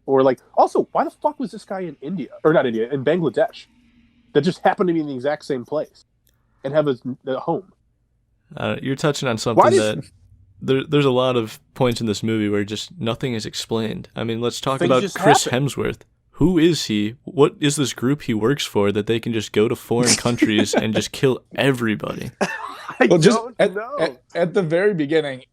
or like also why the fuck was this guy in India or not India in Bangladesh that just happened to be in the exact same place and have a home. You're touching on something that. There's a lot of points in this movie where just nothing is explained. I mean, let's talk about Chris Hemsworth. Who is he? What is this group he works for that they can just go to foreign countries and just kill everybody? I don't know. At the very beginning,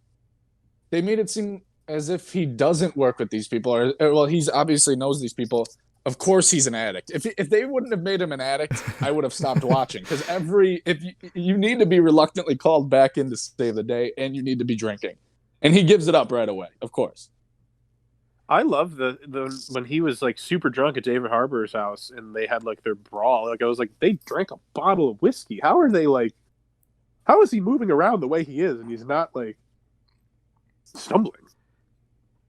they made it seem as if he doesn't work with these people, or well, he's obviously knows these people. Of course, he's an addict. If they wouldn't have made him an addict, I would have stopped watching. Because if you need to be reluctantly called back in to save the day, and you need to be drinking, and he gives it up right away. Of course. I love the when he was like super drunk at David Harbour's house and they had like their brawl. Like I was like, they drank a bottle of whiskey. How are they like? How is he moving around the way he is and he's not like stumbling?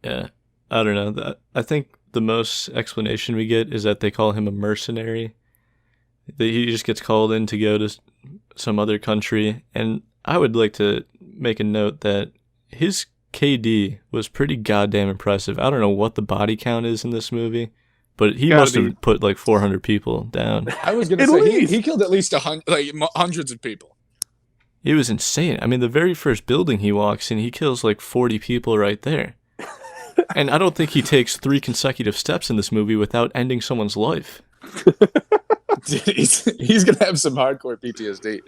Yeah, I don't know. I think the most explanation we get is that they call him a mercenary. That he just gets called in to go to some other country, and I would like to make a note that his KD was pretty goddamn impressive. I don't know what the body count is in this movie, but he must have put like 400 people down. I was going to say he killed at least hundreds of people. It was insane. I mean, the very first building he walks in, he kills like 40 people right there. And I don't think he takes 3 consecutive steps in this movie without ending someone's life. Dude, he's going to have some hardcore PTSD.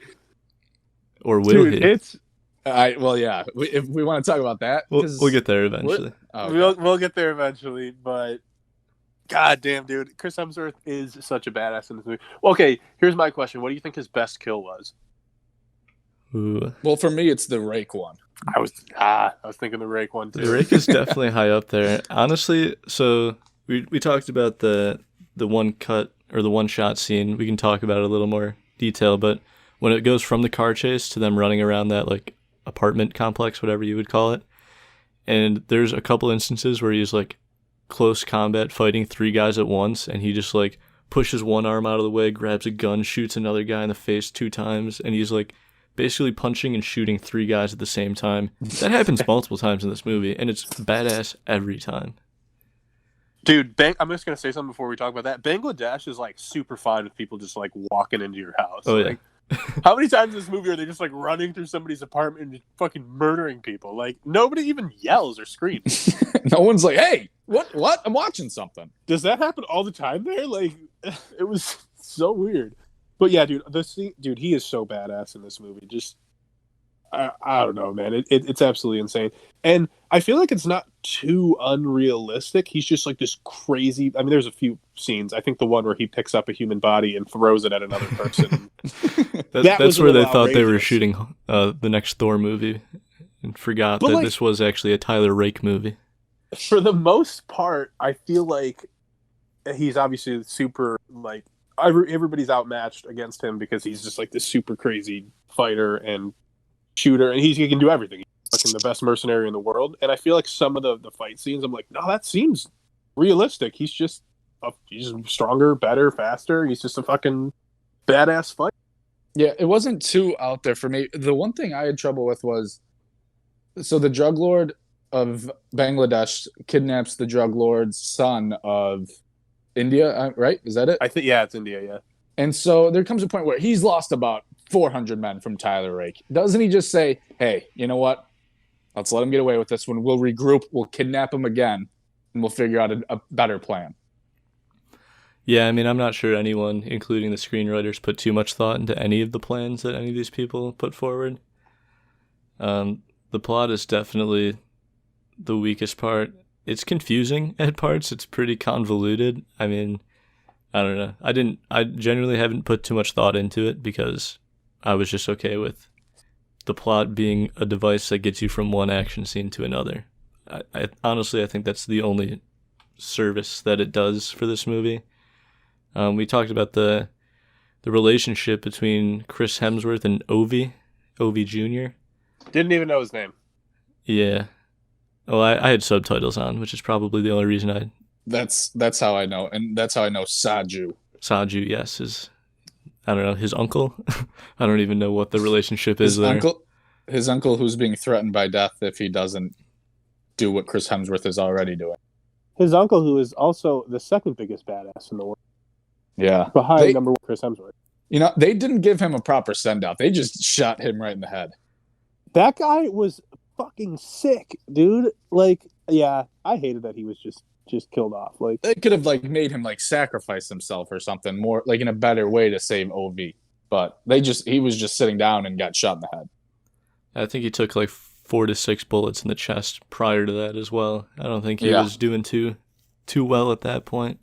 Or will he? It's well, yeah. If we want to talk about that, we'll get there eventually. Okay. We'll get there eventually, but god damn, dude, Chris Hemsworth is such a badass in this movie. Okay, here's my question: what do you think his best kill was? Ooh. Well, for me, it's the rake one. I was thinking the rake one too. The rake is definitely high up there, honestly. So we talked about the one cut or the one shot scene. We can talk about it a little more detail, but when it goes from the car chase to them running around that like apartment complex, whatever you would call it, and there's a couple instances where he's like close combat fighting 3 guys at once, and he just like pushes one arm out of the way, grabs a gun, shoots another guy in the face 2 times, and he's like basically punching and shooting 3 guys at the same time. That happens multiple times in this movie, and it's badass every time. Dude, I'm just gonna say something before we talk about that. Bangladesh is like super fine with people just like walking into your house. Oh like, yeah. How many times in this movie are they just like running through somebody's apartment and just fucking murdering people? Like nobody even yells or screams. No one's like, "Hey, what? I'm watching something." Does that happen all the time there? Like, it was so weird. But yeah, dude, he is so badass in this movie. Just, I don't know, man. It's absolutely insane. And I feel like it's not too unrealistic. He's just like this crazy. I mean, there's a few scenes. I think the one where he picks up a human body and throws it at another person. That's where they thought they were shooting the next Thor movie and forgot that this was actually a Tyler Rake movie. For the most part, I feel like he's obviously super, like, everybody's outmatched against him because he's just like this super crazy fighter and shooter, and he can do everything. He's fucking the best mercenary in the world. And I feel like some of the fight scenes, I'm like, no, that seems realistic. He's just stronger, better, faster. He's just a fucking badass fighter. Yeah, it wasn't too out there for me. The one thing I had trouble with was, so the drug lord of Bangladesh kidnaps the drug lord's son of India, right? Is that it? I think, yeah, it's India, yeah. And so there comes a point where he's lost about 400 men from Tyler Rake. Doesn't he just say, hey, you know what? Let's let him get away with this one. We'll regroup. We'll kidnap him again, and we'll figure out a better plan. Yeah, I mean, I'm not sure anyone, including the screenwriters, put too much thought into any of the plans that any of these people put forward. The plot is definitely the weakest part. It's confusing at parts. It's pretty convoluted. I mean, I don't know. I genuinely haven't put too much thought into it because I was just okay with the plot being a device that gets you from one action scene to another. I honestly, I think that's the only service that it does for this movie. We talked about the relationship between Chris Hemsworth and Ovi Jr. Didn't even know his name. Yeah. Well, I had subtitles on, which is probably the only reason I... That's how I know, and that's how I know Saju. Saju, yes, is... I don't know, his uncle? I don't even know what the relationship is there. His uncle who's being threatened by death if he doesn't do what Chris Hemsworth is already doing. His uncle, who is also the second biggest badass in the world. Yeah. Behind number one, Chris Hemsworth. You know, they didn't give him a proper send-off. They just shot him right in the head. That guy was fucking sick, dude. Like, yeah, I hated that he was just killed off. Like, they could have made him sacrifice himself or something more in a better way to save OV. But he was just sitting down and got shot in the head. I think he took 4 to 6 bullets in the chest prior to that as well. I don't think he was doing too well at that point.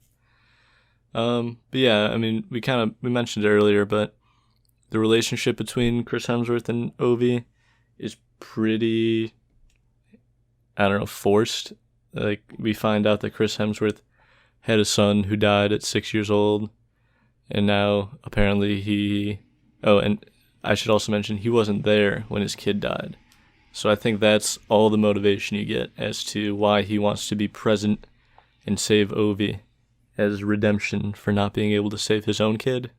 But yeah, I mean, we mentioned it earlier, but the relationship between Chris Hemsworth and Ovi is pretty, I don't know, forced. We find out that Chris Hemsworth had a son who died at 6 years old, and now apparently and I should also mention he wasn't there when his kid died. So I think that's all the motivation you get as to why he wants to be present and save Ovi as redemption for not being able to save his own kid.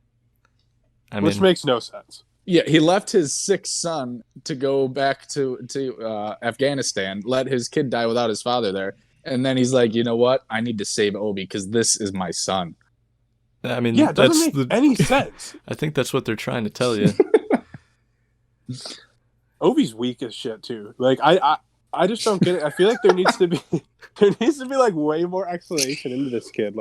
Which makes no sense. Yeah, he left his sick son to go back to Afghanistan, let his kid die without his father there, and then he's like, you know what? I need to save Obi because this is my son. I mean, yeah, it doesn't make any sense. I think that's what they're trying to tell you. Ovi's weak as shit too. I just don't get it. I feel like there needs to be way more explanation into this kid.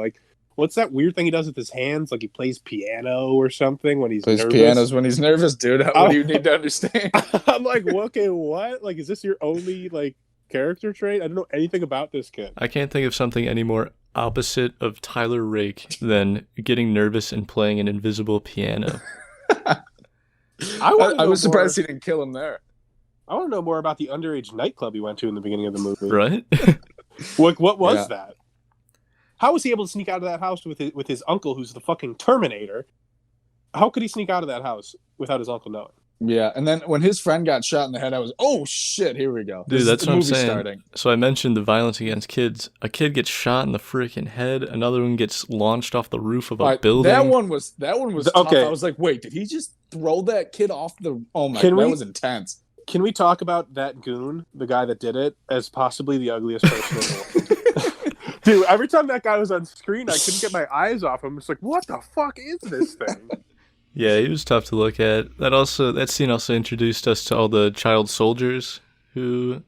What's that weird thing he does with his hands? He plays piano or something when he's nervous. Plays pianos when he's nervous, dude. What do you need to understand? I'm like, okay, what? Is this your only character trait? I don't know anything about this kid. I can't think of something any more opposite of Tyler Rake than getting nervous and playing an invisible piano. I was surprised he didn't kill him there. I want to know more about the underage nightclub he went to in the beginning of the movie. Right? What was that? How was he able to sneak out of that house with his uncle, who's the fucking Terminator? How could he sneak out of that house without his uncle knowing? Yeah, and then when his friend got shot in the head, I was, oh shit, here we go. Dude, that's what I'm saying. Starting. So I mentioned the violence against kids. A kid gets shot in the freaking head. Another one gets launched off the roof of a building. That one was tough. I was like, wait, did he just throw that kid off the... Oh my God, that was intense. Can we talk about that goon, the guy that did it, as possibly the ugliest person in the world? Dude, every time that guy was on screen, I couldn't get my eyes off him. It's like, what the fuck is this thing? Yeah, he was tough to look at. That scene also introduced us to all the child soldiers who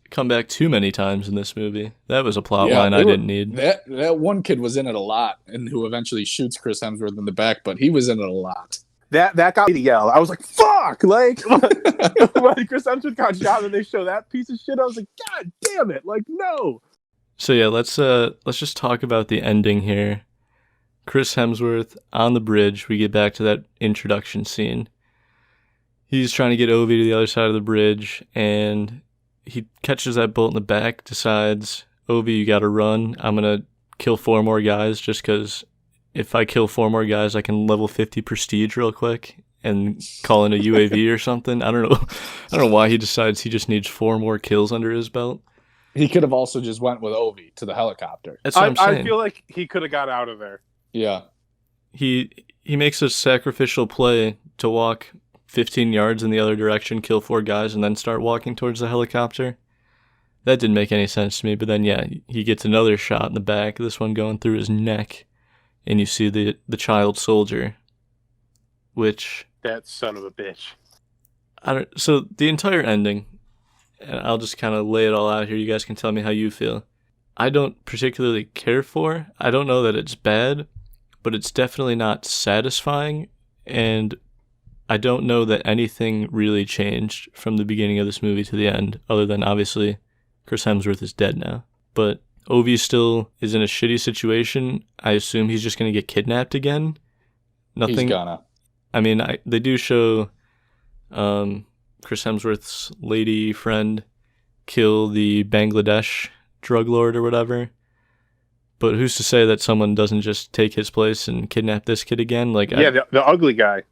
come back too many times in this movie. That was a plot line I didn't need. That one kid was in it a lot, and who eventually shoots Chris Hemsworth in the back, but he was in it a lot. That got me to yell. I was like, fuck! When Chris Hemsworth got shot and they show that piece of shit, I was like, God damn it! No! So yeah, let's just talk about the ending here. Chris Hemsworth on the bridge. We get back to that introduction scene. He's trying to get Ovi to the other side of the bridge, and he catches that bolt in the back, decides, Ovi, you gotta run. I'm gonna kill 4 more guys just because if I kill 4 more guys, I can level 50 prestige real quick and call in a UAV or something. I don't know why he decides he just needs 4 more kills under his belt. He could have also just went with Ovi to the helicopter. That's what I'm saying. I feel like he could have got out of there. Yeah. He makes a sacrificial play to walk 15 yards in the other direction, kill 4 guys, and then start walking towards the helicopter. That didn't make any sense to me, but then, yeah, he gets another shot in the back, this one going through his neck, and you see the child soldier, which... That son of a bitch. So the entire ending, and I'll just kind of lay it all out here, you guys can tell me how you feel. I don't particularly care for. I don't know that it's bad, but it's definitely not satisfying, and I don't know that anything really changed from the beginning of this movie to the end, other than obviously Chris Hemsworth is dead now. But Ovi still is in a shitty situation. I assume he's just going to get kidnapped again. Nothing. He's gonna. I mean, they do show Chris Hemsworth's lady friend kill the Bangladesh drug lord or whatever. But who's to say that someone doesn't just take his place and kidnap this kid again? Like, the ugly guy.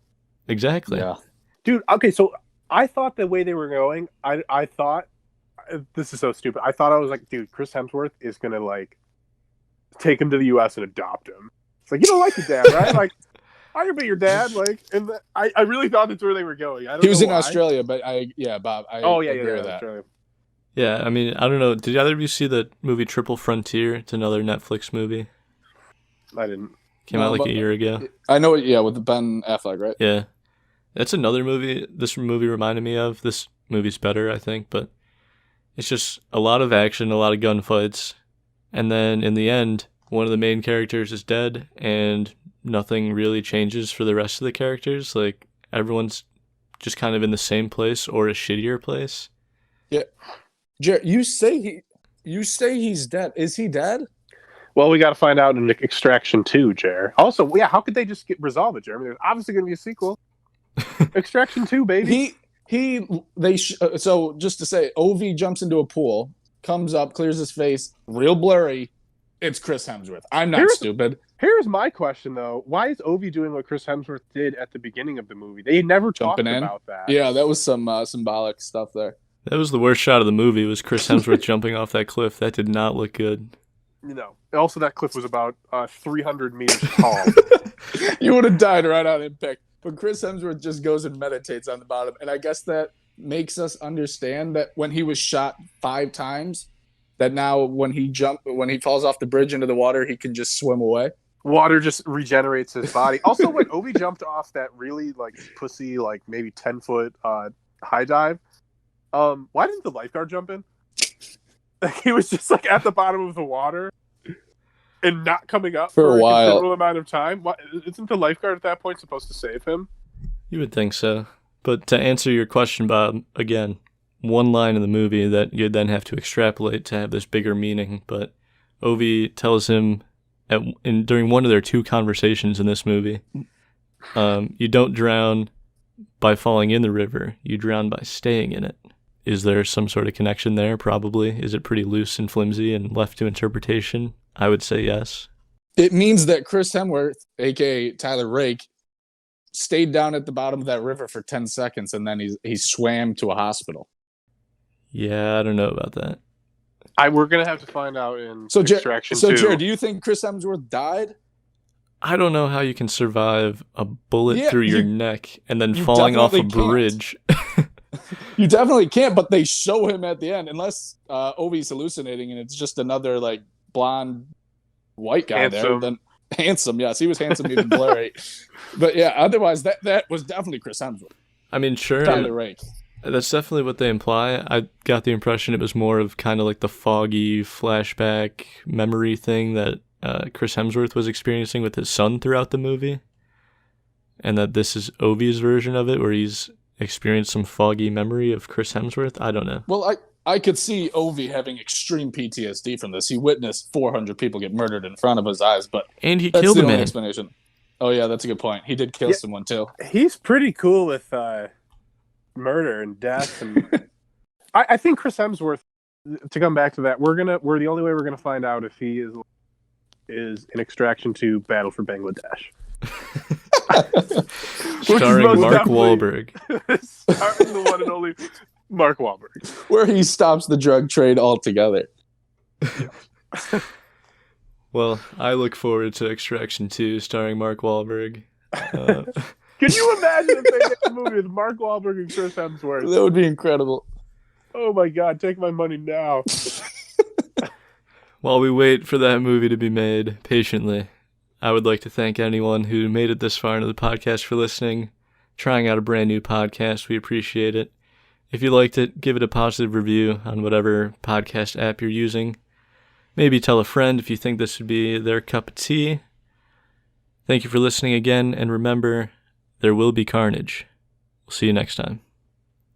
Exactly. Yeah. Dude, okay, so I thought the way they were going, I thought, this is so stupid. I was like, dude, Chris Hemsworth is going to, like, take him to the U.S. and adopt him. It's like, you don't like your dad, right? Like, I can be your dad. Like, and I really thought that's where they were going. I don't He was know in why. Australia, but Bob, I agree with that. Australia. Yeah, I mean, I don't know. Did either of you see the movie Triple Frontier? It's another Netflix movie. I didn't. Came out like a year ago. I know it, yeah, with Ben Affleck, right? Yeah. That's another movie this movie reminded me of. This movie's better, I think, but it's just a lot of action, a lot of gunfights, and then in the end, one of the main characters is dead, and nothing really changes for the rest of the characters. Like, everyone's just kind of in the same place or a shittier place. Yeah. Jared, you say he's dead. Is he dead? Well, we got to find out in Extraction 2, Jer. Also, yeah, how could they just resolve it, Jeremy? There's obviously going to be a sequel. Extraction 2, baby. So just to say, Ovi jumps into a pool, comes up, clears his face, real blurry. It's Chris Hemsworth. I'm not stupid. Here's my question, though. Why is Ovi doing what Chris Hemsworth did at the beginning of the movie? They never talked about that. Yeah, that was some symbolic stuff there. That was the worst shot of the movie, was Chris Hemsworth jumping off that cliff. That did not look good. You know, also that cliff was about 300 meters tall. You would have died right on impact. But Chris Hemsworth just goes and meditates on the bottom. And I guess that makes us understand that when he was shot 5 times, that now when he falls off the bridge into the water, he can just swim away. Water just regenerates his body. Also, when Ovi jumped off that really, like, pussy, like, maybe 10-foot high dive, why didn't the lifeguard jump in? He was just, like, at the bottom of the water and not coming up for a while. Considerable amount of time. Why, isn't the lifeguard at that point supposed to save him? You would think so. But to answer your question, Bob, again, one line in the movie that you'd then have to extrapolate to have this bigger meaning. But Ovi tells him during one of their 2 conversations in this movie, you don't drown by falling in the river. You drown by staying in it. Is there some sort of connection there? Probably. Is it pretty loose and flimsy and left to interpretation? I would say yes. It means that Chris Hemsworth, a.k.a. Tyler Rake, stayed down at the bottom of that river for 10 seconds, and then he swam to a hospital. Yeah, I don't know about that. We're going to have to find out in Extraction 2. So, Jared, do you think Chris Hemsworth died? I don't know how you can survive a bullet through your neck and then falling off a bridge. You definitely can't, but they show him at the end, unless Ovi's hallucinating and it's just another, like, blonde white guy there. Then handsome, yes, he was handsome, even blurry. But yeah, otherwise that was definitely Chris Hemsworth. I mean, sure, Tyler Rake. That's definitely what they imply. I got the impression it was more of kind of like the foggy flashback memory thing that Chris Hemsworth was experiencing with his son throughout the movie, and that this is Ovi's version of it, where he's experienced some foggy memory of Chris Hemsworth. I don't know. Well, I could see Ovi having extreme PTSD from this. He witnessed 400 people get murdered in front of his eyes, and he killed a man. Explanation. Oh yeah, that's a good point. He did kill someone too. He's pretty cool with murder and death, and I think Chris Hemsworth. To come back to that, we're the only way we're gonna find out if he is in Extraction 2: Battle for Bangladesh. Starring Mark Wahlberg. Starring the one and only Mark Wahlberg. Where he stops the drug trade altogether. Well, I look forward to Extraction 2 starring Mark Wahlberg. Can you imagine if they made a movie with Mark Wahlberg and Chris Hemsworth? That would be incredible. Oh my God, take my money now. While we wait for that movie to be made patiently, I would like to thank anyone who made it this far into the podcast for listening, trying out a brand new podcast. We appreciate it. If you liked it, give it a positive review on whatever podcast app you're using. Maybe tell a friend if you think this would be their cup of tea. Thank you for listening again, and remember, there will be carnage. See you next time.